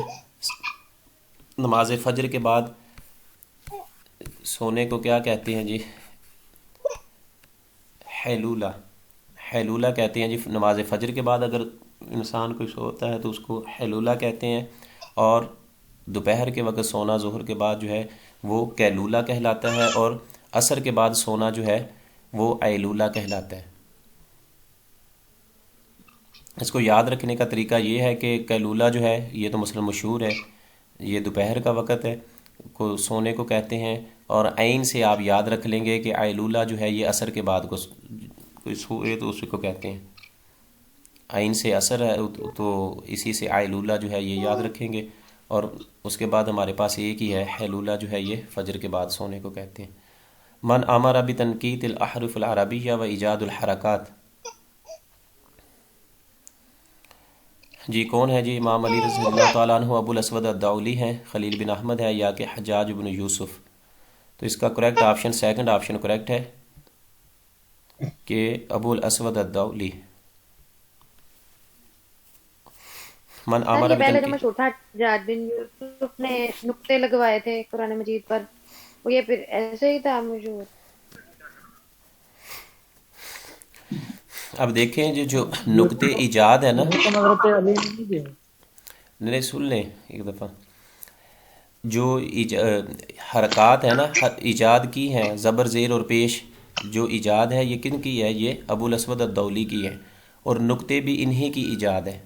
A: نماز فجر کے بعد سونے کو کیا کہتے ہیں جی؟ حیلولہ, حیلولہ کہتے ہیں جی. نماز فجر کے بعد اگر انسان کوئی سوتا ہے تو اس کو حیلولہ کہتے ہیں, اور دوپہر کے وقت سونا ظہر کے بعد جو ہے وہ کیلولہ کہلاتا ہے, اور عصر کے بعد سونا جو ہے وہ ایلولہ کہلاتا ہے. اس کو یاد رکھنے کا طریقہ یہ ہے کہ کیلولہ جو ہے یہ تو مثلا مشہور ہے, یہ دوپہر کا وقت ہے, کو سونے کو کہتے ہیں. اور عین سے آپ یاد رکھ لیں گے کہ ایلولہ جو ہے یہ عصر کے بعد کو کوئی سوئے تو اسی کو کہتے ہیں. عین سے عصر ہے تو اسی سے ایلولہ جو ہے یہ یاد رکھیں گے. اور اس کے بعد ہمارے پاس ایک ہی ہے حیلولہ جو ہے یہ فجر کے بعد سونے کو کہتے ہیں. من امر بتنقیط الاحرف العربیہ و ایجاد الحرکات. جی کون ہے جی؟ امام علی رضی اللہ تعالیٰ عنہ ابو الاسود الدؤلی ہیں, خلیل بن احمد ہے, یا کہ حجاج بن یوسف. تو اس کا correct option second option correct ہے کہ ابو الاسود الدؤلی. من
D: سر
A: امر
D: یہ پہلے جو
A: بتنقیط,
D: مشہور تھا حجاج بن یوسف نے نقطے لگوائے تھے قرآن مجید پر, وہ یہ پھر ایسے ہی تھا مشہور.
A: اب دیکھیں جو نقطے ایجاد ہے نا,
G: حضرت علی نہیں گئے.
A: نہیں سن لیں ایک دفعہ, جو حرکات ہیں نا ایجاد کی ہیں, زبر زیر اور پیش جو ایجاد ہے یہ کن کی ہے؟ یہ ابو الاسود الدؤلی کی ہے, اور نقطے بھی انہی کی ایجاد ہے.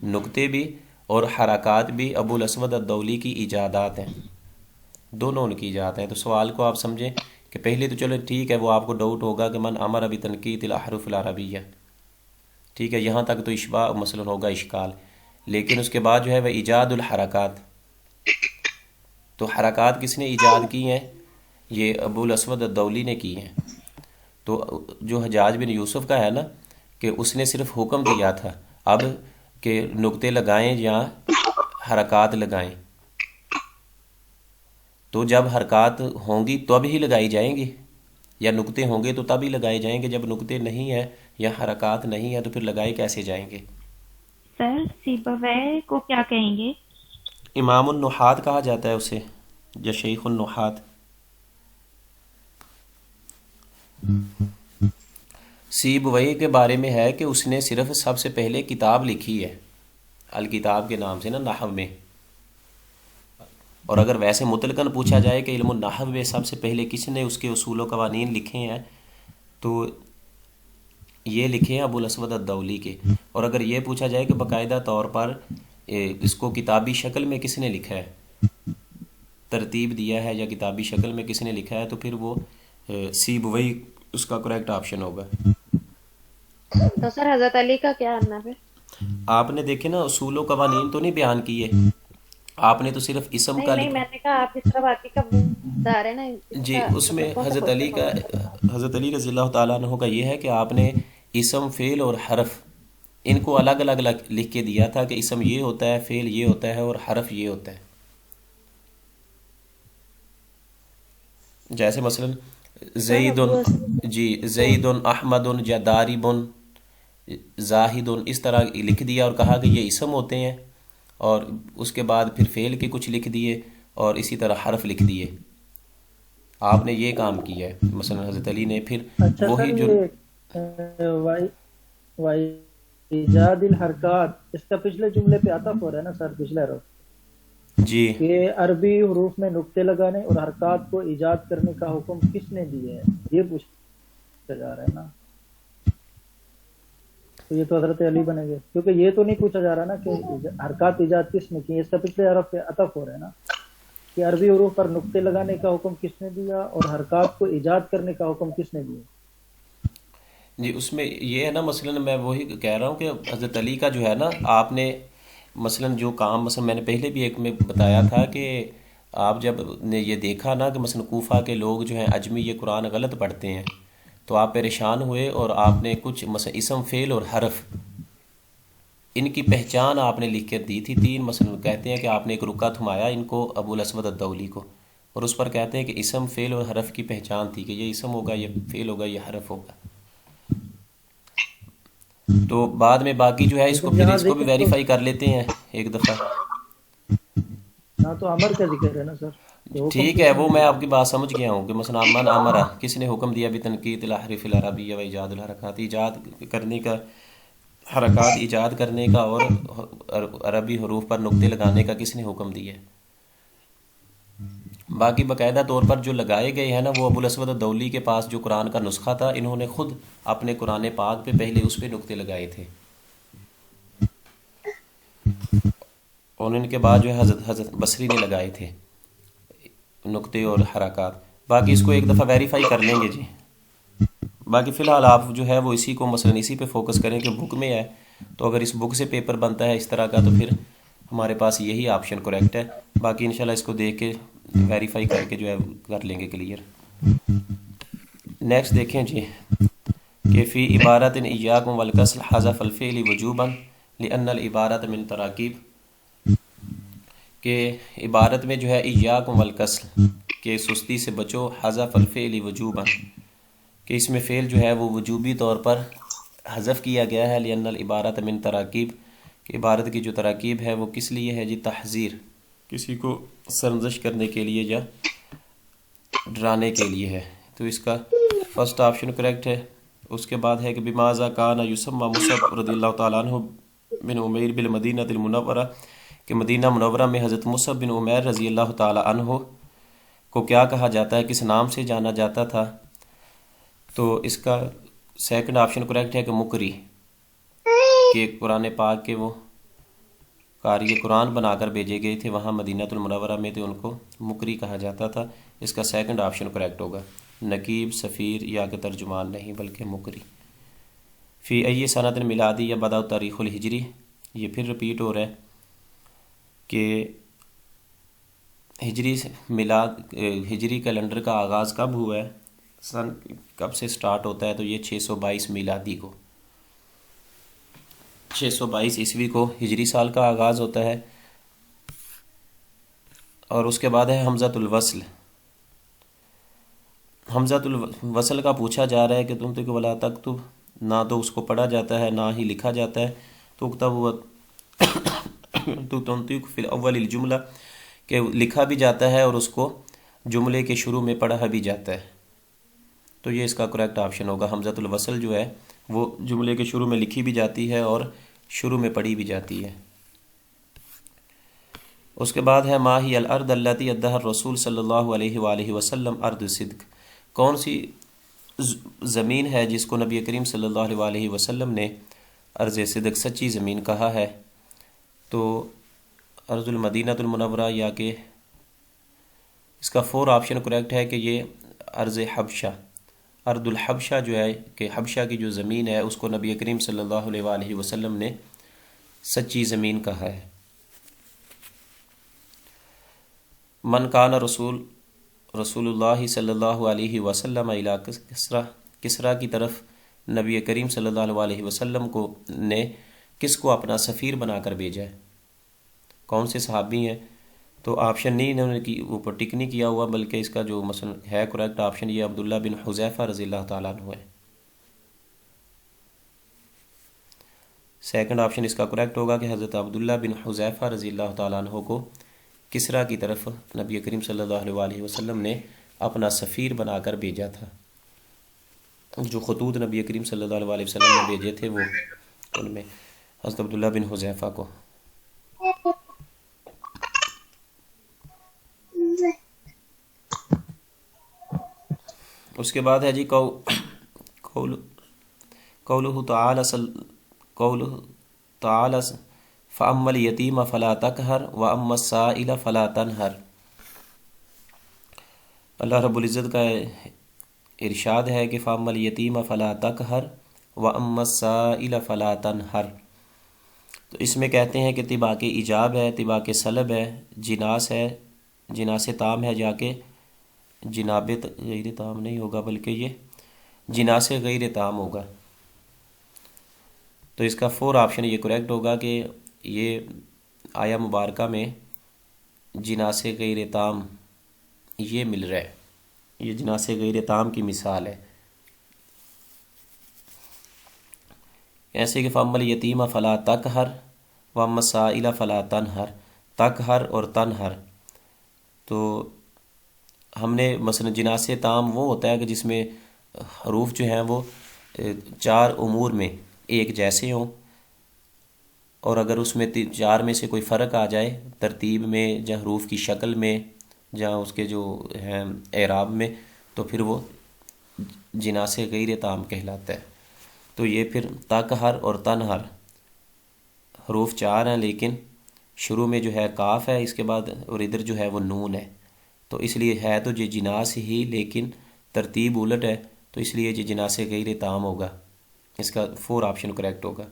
A: نقطے بھی اور حرکات بھی ابو الاسود الدولی کی ایجادات ہیں، دونوں ان کی ایجاد ہیں۔ تو سوال کو آپ سمجھیں کہ پہلے تو چلو ٹھیک ہے، وہ آپ کو ڈاؤٹ ہوگا کہ من امر بتنقیۃ الاحرف العربیہ، ٹھیک ہے، یہاں تک تو اشباع مثلا ہوگا اشکال، لیکن اس کے بعد جو ہے وہ ایجاد الحرکات، تو حرکات کس نے ایجاد کی ہیں؟ یہ ابو الاسود الدولی نے کی ہیں۔ تو جو حجاج بن یوسف کا ہے نا کہ اس نے صرف حکم دیا تھا اب کہ نقطے لگائیں یا حرکات لگائیں، تو جب حرکات ہوں گی تو ابھی لگائی جائیں گی، یا نقطے ہوں گے تو تب ہی لگائے جائیں گے، جب نقطے نہیں ہیں یا حرکات نہیں ہیں تو پھر لگائے کیسے جائیں گے؟
H: سر سیبویہ کو کیا کہیں گے؟
A: امام النحات کہا جاتا ہے اسے، یا شیخ النحات۔ سیبویہ کے بارے میں ہے کہ اس نے صرف سب سے پہلے کتاب لکھی ہے الکتاب کے نام سے نا، نحو میں، اور اگر ویسے مطلقاً پوچھا جائے کہ علم النحو میں سب سے پہلے کس نے اس کے اصول و قوانین لکھے ہیں تو یہ لکھے ہیں ابو الاسود الدولی کے، اور اگر یہ پوچھا جائے کہ باقاعدہ طور پر اس کو کتابی شکل میں کس نے لکھا ہے، ترتیب دیا ہے یا کتابی شکل میں کس نے لکھا ہے، تو پھر وہ سیبویہ اس کا کریکٹ آپشن ہوگا۔
D: تو سر حضرت علی کا کیا آنا پھر؟
A: آپ نے دیکھے نا اصول و قوانین تو نہیں بیان کیے، آپ نے تو صرف اسم کا
D: نہیں، میں نے کہا آپ اس طرح باقی کا بتا رہے ہیں نا،
A: جی، اس میں حضرت علی کا، حضرت علی رضی اللہ تعالیٰ عنہ کا یہ ہے کہ آپ نے اسم، فعل اور حرف ان کو الگ الگ لکھ کے دیا تھا کہ اسم یہ ہوتا ہے، فعل یہ ہوتا ہے اور حرف یہ ہوتا ہے۔ جیسے مثلا زید، جی زید احمد یا دارب زاہد، اس طرح لکھ دیا اور کہا کہ یہ اسم ہوتے ہیں، اور اس کے بعد پھر فعل کے کچھ لکھ دیے اور اسی طرح حرف لکھ دیے۔ آپ نے یہ کام کیا ہے مثلا حضرت علی نے، پھر
G: اچھا
A: وہی
G: سر،
A: جو
G: یہ ایجاد الحرکات اس کا پچھلے جملے پہ عطف ہو رہا ہے نا سر، پچھلے روز
A: جی
G: کہ عربی حروف میں نقطے لگانے اور حرکات کو ایجاد کرنے کا حکم کس نے دیا ہے، یہ پوچھا جا رہا ہے نا، تو یہ تو حضرت علی بنے گے، کیونکہ یہ تو نہیں پوچھا جا رہا نا کہ حرکات ایجاد کس نے کی، اس کا پچھلے حرف پہ عطف ہو رہا ہے نا کہ عربی حروف پر نقطے لگانے کا حکم کس نے دیا اور حرکات کو ایجاد کرنے کا حکم کس نے دیا۔
A: جی، اس میں یہ ہے نا، مثلا میں وہی کہہ رہا ہوں کہ حضرت علی کا جو ہے نا، آپ نے مثلا جو کام، مثلا میں نے پہلے بھی ایک میں بتایا تھا کہ آپ جب نے یہ دیکھا نا کہ مثلا کوفہ کے لوگ جو ہیں اجمی یہ قرآن غلط پڑھتے ہیں، تو آپ پریشان ہوئے اور آپ نے کچھ مثلا اسم، فعل اور حرف ان کی پہچان آپ نے لکھ کر دی تھی تین، مثلا کہتے ہیں کہ آپ نے ایک رکا تھمایا ان کو ابو الاسود الدولی کو، اور اس پر کہتے ہیں کہ اسم، فعل اور حرف کی پہچان تھی کہ یہ اسم ہوگا، یہ فعل ہوگا، یہ حرف ہوگا۔ تو بعد میں باقی جو ہے اس کو پھر اس کو بھی ویریفائی کر لیتے ہیں ایک دفعہ۔
G: ہاں تو امر کا ذکر ہے نا سر،
A: ٹھیک ہے، وہ میں آپ کی بات سمجھ گیا ہوں کہ مثلا من امرا، کس نے حکم دیا بتنقیۃ الاحرف العربیہ و ایجاد الحرکات، ایجاد کرنے کا، حرکات ایجاد کرنے کا اور عربی حروف پر نقطے لگانے کا کس نے حکم دیا ہے۔ باقی باقاعدہ طور پر جو لگائے گئے ہیں نا، وہ ابو الاسود الدولی کے پاس جو قرآن کا نسخہ تھا، انہوں نے خود اپنے قرآن پاک پہ پہلے اس پہ نقطے لگائے تھے، اور ان کے بعد جو ہے حضرت بصری نے لگائے تھے نقطے اور حرکات۔ باقی اس کو ایک دفعہ ویریفائی کر لیں گے جی۔ باقی فی الحال آپ جو ہے وہ اسی کو مثلا اسی پہ فوکس کریں کہ بک میں ہے، تو اگر اس بک سے پیپر بنتا ہے اس طرح کا تو پھر ہمارے پاس یہی آپشن کریکٹ ہے۔ باقی انشاءاللہ اس کو دیکھ کے ویریفائی کر کے جو ہے کر لیں گے کلیئر۔ نیکسٹ دیکھیں جی کہ فی عبارت ایاکم والکسل حذف الفعل وجوبا لأن العبارت من تراکیب، کہ عبارت میں جو ہے ایاکم والکسل کہ سستی سے بچو، حذف الفعل وجوبا کہ اس میں فعل جو ہے وہ وجوبی طور پر حذف کیا گیا ہے، لأن العبارت من تراکیب کہ عبارت کی جو تراکیب ہے وہ کس لیے ہے جی؟ تحذیر، کسی کو سرزنش کرنے کے لیے یا ڈرانے کے لیے ہے، تو اس کا فرسٹ آپشن کریکٹ ہے۔ اس کے بعد ہے کہ بماذا کان یسمى مصعب رضی اللہ تعالیٰ عنہ بن عمیر بالمدینہ المنورہ، کہ مدینہ منورہ میں حضرت مصعب بن عمیر رضی اللہ تعالیٰ عنہ کو کیا کہا جاتا ہے، کس نام سے جانا جاتا تھا؟ تو اس کا سیکنڈ آپشن کریکٹ ہے کہ مقری، کہ قرآن پاک کے وہ قاری قرآن بنا کر بھیجے گئے تھے وہاں مدینہ المنورہ میں، تو ان کو مقری کہا جاتا تھا۔ اس کا سیکنڈ آپشن کریکٹ ہوگا، نقیب، سفیر یا کہ ترجمان نہیں بلکہ مقری۔ فی ای سنۃ میلادی یا بدأ تاریخ الہجری، یہ پھر رپیٹ ہو رہا ہے کہ ہجری کیلنڈر کا آغاز کب ہوا ہے، سن کب سے سٹارٹ ہوتا ہے، تو یہ 622 میلادی کو، 622 عیسوی کو ہجری سال کا آغاز ہوتا ہے۔ اور اس کے بعد ہے حمزۃ الوصل۔ حمزۃ الوصل کا پوچھا جا رہا ہے کہ تم تو ولا تکتب، نہ تو اس کو پڑھا جاتا ہے نہ ہی لکھا جاتا ہے، تو تنطق فی الاول الجملہ، کہ لکھا بھی جاتا ہے اور اس کو جملے کے شروع میں پڑھا بھی جاتا ہے، تو یہ اس کا کریکٹ آپشن ہوگا۔ حمزۃ الوصل جو ہے وہ جملے کے شروع میں لکھی بھی جاتی ہے اور شروع میں پڑھی بھی جاتی ہے۔ اس کے بعد ہے ما ہی الارض التی ادھا الرسول صلی اللہ علیہ وآلہ وسلم ارض صدق، کون سی زمین ہے جس کو نبی کریم صلی اللہ علیہ وآلہ وسلم نے ارض صدق، سچی زمین کہا ہے؟ تو ارض المدینہ المنورہ، یا کہ اس کا 4 آپشن کریکٹ ہے کہ یہ ارض حبشہ، ارض الحبشہ جو ہے کہ حبشہ کی جو زمین ہے اس کو نبی کریم صلی اللہ علیہ وآلہ وسلم نے سچی زمین کہا ہے۔ من کان رسول اللہ صلی اللہ علیہ وسلم الی کسرا کی طرف نبی کریم صلی اللہ علیہ وسلم کو نے کس کو اپنا سفیر بنا کر بھیجا ہے؟ کون سے صحابی ہیں؟ تو آپشن نہیں انہوں نے اوپر ٹک نہیں کیا ہوا، بلکہ اس کا جو مثلا ہے کریکٹ آپشن یہ عبداللہ بن حذیفہ رضی اللہ تعالیٰ عنہ ہے۔ سیکنڈ آپشن اس کا کریکٹ ہوگا کہ حضرت عبداللہ بن حذیفہ رضی اللہ تعالیٰ عنہ کو کسرا کی طرف نبی کریم صلی اللہ علیہ وآلہ وسلم نے اپنا سفیر بنا کر بھیجا تھا۔ جو خطوط نبی کریم صلی اللہ علیہ وسلم نے بھیجے تھے وہ ان میں حضرت عبداللہ بن حذیفہ کو۔ اس کے بعد ہے جی قولہ تعالی فَأَمَّا الْيَتِيمَ فَلَا تَقْهَرْ وَأَمَّا السَّائِلَ فَلَا تَنْهَرْ۔ اللہ رب العزت کا ارشاد ہے کہ فَأَمَّا الْيَتِيمَ فَلَا تَقْهَرْ وَأَمَّا السَّائِلَ فَلَا تَنْهَرْ، تو اس میں کہتے ہیں کہ طباق ایجاب ہے، طباق سلب ہے، جناس ہے، جناس تام ہے، جا کے جناب غیر تام نہیں ہوگا بلکہ یہ جناس غیر تام ہوگا۔ تو اس کا 4 آپشن یہ کریکٹ ہوگا کہ یہ آیا مبارکہ میں جناس غیر تام یہ مل رہا ہے، یہ جناس غیر تام کی مثال ہے۔ ایسے کہ فَأَمَّا الْيَتِيمَ فَلَا تَقْهَرْ وَأَمَّا السَّائِلَ فَلَا تَنْهَرْ، تقہر اور تنہر، تو ہم نے مثلا جناس تام وہ ہوتا ہے کہ جس میں حروف جو ہیں وہ 4 امور میں ایک جیسے ہوں، اور اگر اس میں 4 میں سے کوئی فرق آ جائے ترتیب میں یا حروف کی شکل میں یا اس کے جو ہیں اعراب میں، تو پھر وہ جناس غیر تام کہلاتا ہے۔ تو یہ پھر تقہر اور تنہر حروف 4 ہیں، لیکن شروع میں جو ہے کاف ہے، اس کے بعد اور ادھر جو ہے وہ نون ہے، تو اس لیے ہے تو یہ جناس ہی لیکن ترتیب الٹ ہے، تو اس لیے یہ جناس غیر تام ہوگا۔ اس کا 4 آپشن کریکٹ ہوگا۔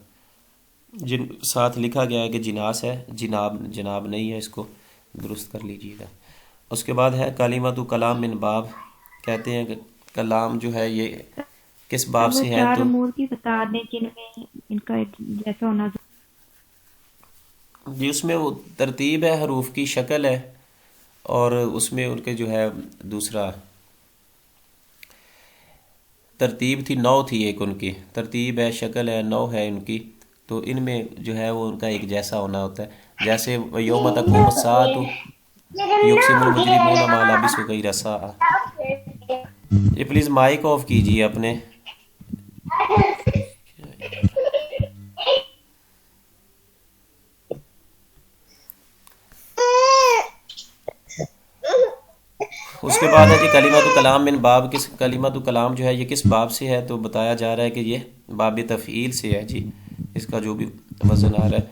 A: جن ساتھ لکھا گیا ہے کہ جناس ہے، جناب نہیں ہے، اس کو درست کر لیجیے گا۔ اس کے بعد ہے کلمۃ کلام من باب، کہتے ہیں کہ کلام جو ہے یہ کس باب سے ہے؟
H: 4
A: تو
H: امور کی بتا دیں جن میں ان کا جیسا ہونا
A: جی اس میں وہ ترتیب ہے، حروف کی شکل ہے، اور اس میں ان کے جو ہے دوسرا ترتیب تھی، 9 تھی ایک ان کی ترتیب ہے، شکل ہے، 9 ہے ان کی، تو ان میں جو ہے وہ ان کا ایک جیسا ہونا ہوتا ہے۔ جیسے یوم تقوم الساعۃ یقسم المجرمون ما لبثوا غیر ساعۃ۔ یہ پلیز مائک آف کیجیے اپنے۔ اس کے بعد ہے جی کلمۃ کلام من باب، کس کلمۃ کلام جو ہے یہ کس باب سے ہے؟ تو بتایا جا رہا ہے کہ یہ باب تفعیل سے ہے جی، اس کا جو بھی وزن آ رہا ہے۔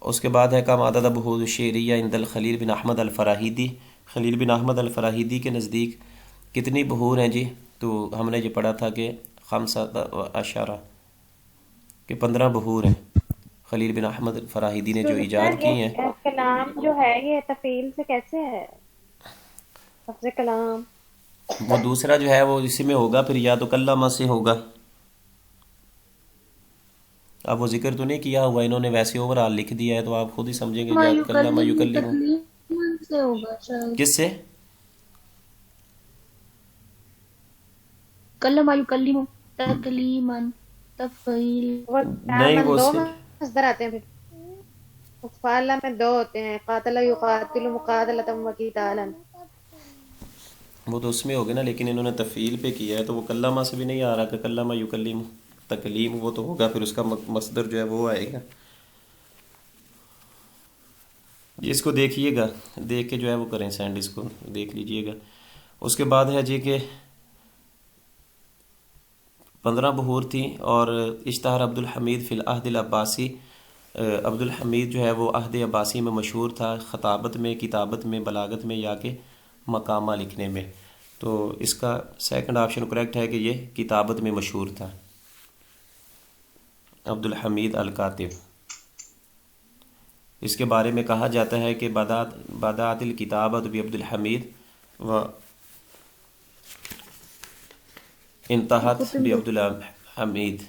A: اس کے بعد ہے کم عدد بحوث شعریہ عند الخلیل بن احمد الفراہیدی، خلیل بن احمد الفراہیدی کے نزدیک کتنی بحور ہیں جی؟ تو ہم نے یہ پڑھا تھا کہ 15 کہ 15 بحور ہیں خلیل بن احمد الفراہیدی نے جو ایجاد کی ہیں۔
D: کلام جو ہے یہ تفعیل سے کیسے ہے؟ لفظ کلام
A: وہ دوسرا جو ہے وہ اسی میں ہوگا، پھر یا تو کلمہ سے ہوگا۔ اب وہ ذکر تو نہیں کیا ہوا انہوں نے، ویسے اوورآل لکھ دیا ہے تو آپ خود ہی سمجھیں گے۔ کلمہ یکلم
C: سے ہوگا شاید،
A: کس سے؟
C: کلمہ یکلم تکلیما تفعیل۔
A: نہیں وہ
D: دو
A: سے
D: مصدر آتے ہیں، پھر فعلہ میں 2 ہوتے ہیں، قاتل یقاتل مقاتلۃ و قتالا۔
A: وہ تو اس میں ہوگا نا، لیکن انہوں نے تفعیل پہ کیا ہے تو وہ کلمہ سے بھی نہیں آ رہا کہ کلمہ یکلم تکلیم، وہ تو ہوگا پھر اس کا مصدر جو ہے وہ آئے گا۔ اس کو دیکھیے گا، دیکھ کے جو ہے وہ کریں سینڈ، اس کو دیکھ لیجئے گا۔ اس کے بعد ہے جی کہ 15 بحور تھیں، اور اشتہر عبد الحمید فی العہد العباسی، عبد الحمید جو ہے وہ عہد عباسی میں مشہور تھا، خطابت میں، کتابت میں، بلاغت میں، یا کہ مقامہ لکھنے میں۔ تو اس کا سیکنڈ آپشن کریکٹ ہے کہ یہ کتابت میں مشہور تھا، عبد الحمید الکاتب۔ اس کے بارے میں کہا جاتا ہے کہ بدأت الکتابۃ بعبد الحمید و انتہت بعبد الحمید،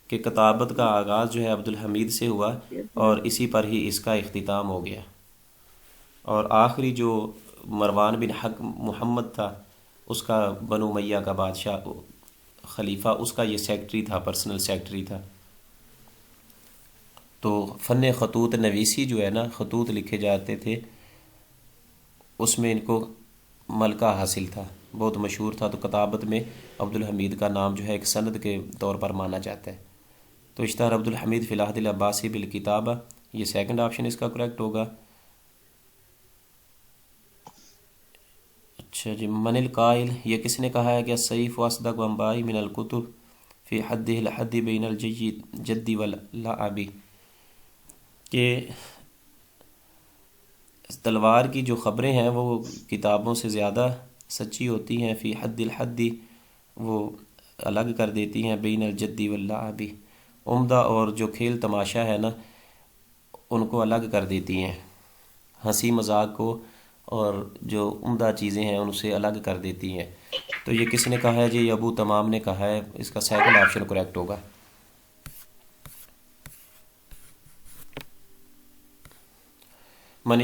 A: کہ کتابت کا آغاز جو ہے عبد الحمید سے ہوا اور اسی پر ہی اس کا اختتام ہو گیا، اور آخری جو مروان بن حق محمد تھا، اس کا بنو امیہ کا بادشاہ خلیفہ، اس کا یہ سیکٹری تھا، پرسنل سیکٹری تھا۔ تو فن خطوط نویسی جو ہے نا، خطوط لکھے جاتے تھے، اس میں ان کو ملکہ حاصل تھا، بہت مشہور تھا۔ تو کتابت میں عبد الحمید کا نام جو ہے ایک سند کے طور پر مانا جاتا ہے۔ تو اشتہر عبد الحمید فی العہد العباسی بالکتابہ، یہ سیکنڈ آپشن اس کا کریکٹ ہوگا۔ اچھا جی، من القائل، یہ کس نے کہا ہے کہ السیف واصدق انباء من الکتب فی حد الحد بین الجد واللعب، کہ تلوار کی جو خبریں ہیں وہ کتابوں سے زیادہ سچی ہوتی ہیں، فی حد الحد، وہ الگ کر دیتی ہیں، بین الجد واللعب، عمدہ اور جو کھیل تماشا ہے نا ان کو الگ کر دیتی ہیں، ہنسی مذاق کو اور جو عمدہ چیزیں ہیں ان سے الگ کر دیتی ہیں۔ تو یہ کس نے کہا ہے جی؟ ابو تمام نے کہا ہے، اس کا سیکنڈ آپشن کریکٹ ہوگا۔ من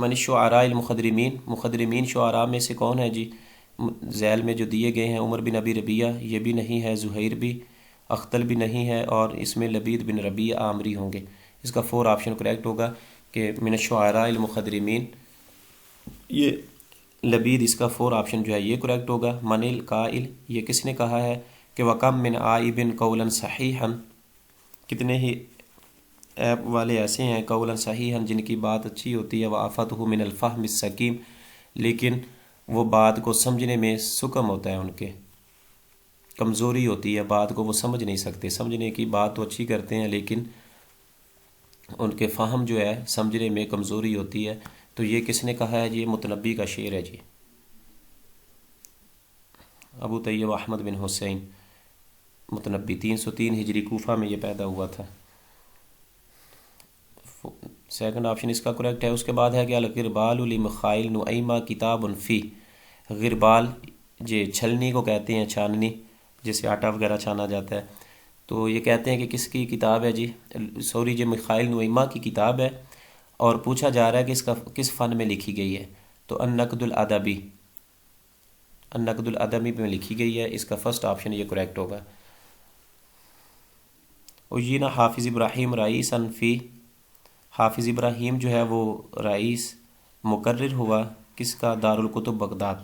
A: الشعراء المخدرمین، مخدرمین شعراء میں سے کون ہے جی؟ ذیل میں جو دیے گئے ہیں، عمر بن ابی ربیعہ یہ بھی نہیں ہے، زہیر بھی، اختل بھی نہیں ہے، اور اس میں لبید بن ربیع عامری ہوں گے۔ اس کا 4 آپشن کریکٹ ہوگا کہ من الشعراء المخدرمین، یہ لبید، اس کا 4 آپشن جو ہے یہ کریکٹ ہوگا۔ من القائل، یہ کس نے کہا ہے کہ وَكَم مِّنْ عَائِبٍ قَوْلًا صَحِيحًا، کتنے ہی عیب والے ایسے ہیں، قولاً صحیحاً، جن کی بات اچھی ہوتی ہے، وَآفَتُهُ مِنَ الْفَهْمِ السَّقِيمِ، لیکن وہ بات کو سمجھنے میں سکم ہوتا ہے، ان کے کمزوری ہوتی ہے، بات کو وہ سمجھ نہیں سکتے، سمجھنے کی بات تو اچھی کرتے ہیں لیکن ان کے فہم جو ہے سمجھنے میں کمزوری ہوتی ہے۔ تو یہ کس نے کہا ہے جی؟ یہ متنبی کا شعر ہے جی، ابو طیب احمد بن حسین متنبی، 303 ہجری کوفہ میں یہ پیدا ہوا تھا۔ سیکنڈ آپشن اس کا کریکٹ ہے۔ اس کے بعد ہے کہ الغربال لمخائل نعیمہ کتاب فی، غربال جی چھلنی کو کہتے ہیں، چھاننی جسے آٹا وغیرہ چھانا جاتا ہے، تو یہ کہتے ہیں کہ کس کی کتاب ہے جی؟ سوری جی، مخائل نعیمہ کی کتاب ہے، اور پوچھا جا رہا ہے کہ اس کا کس فن میں لکھی گئی ہے؟ تو النقد الادبی، النقد الادبی میں لکھی گئی ہے، اس کا فرسٹ آپشن یہ کریکٹ ہوگا۔ اجینا حافظ ابراہیم رئیس فی، حافظ ابراہیم جو ہے وہ رئیس مقرر ہوا کس کا؟ دارالکتب بغداد۔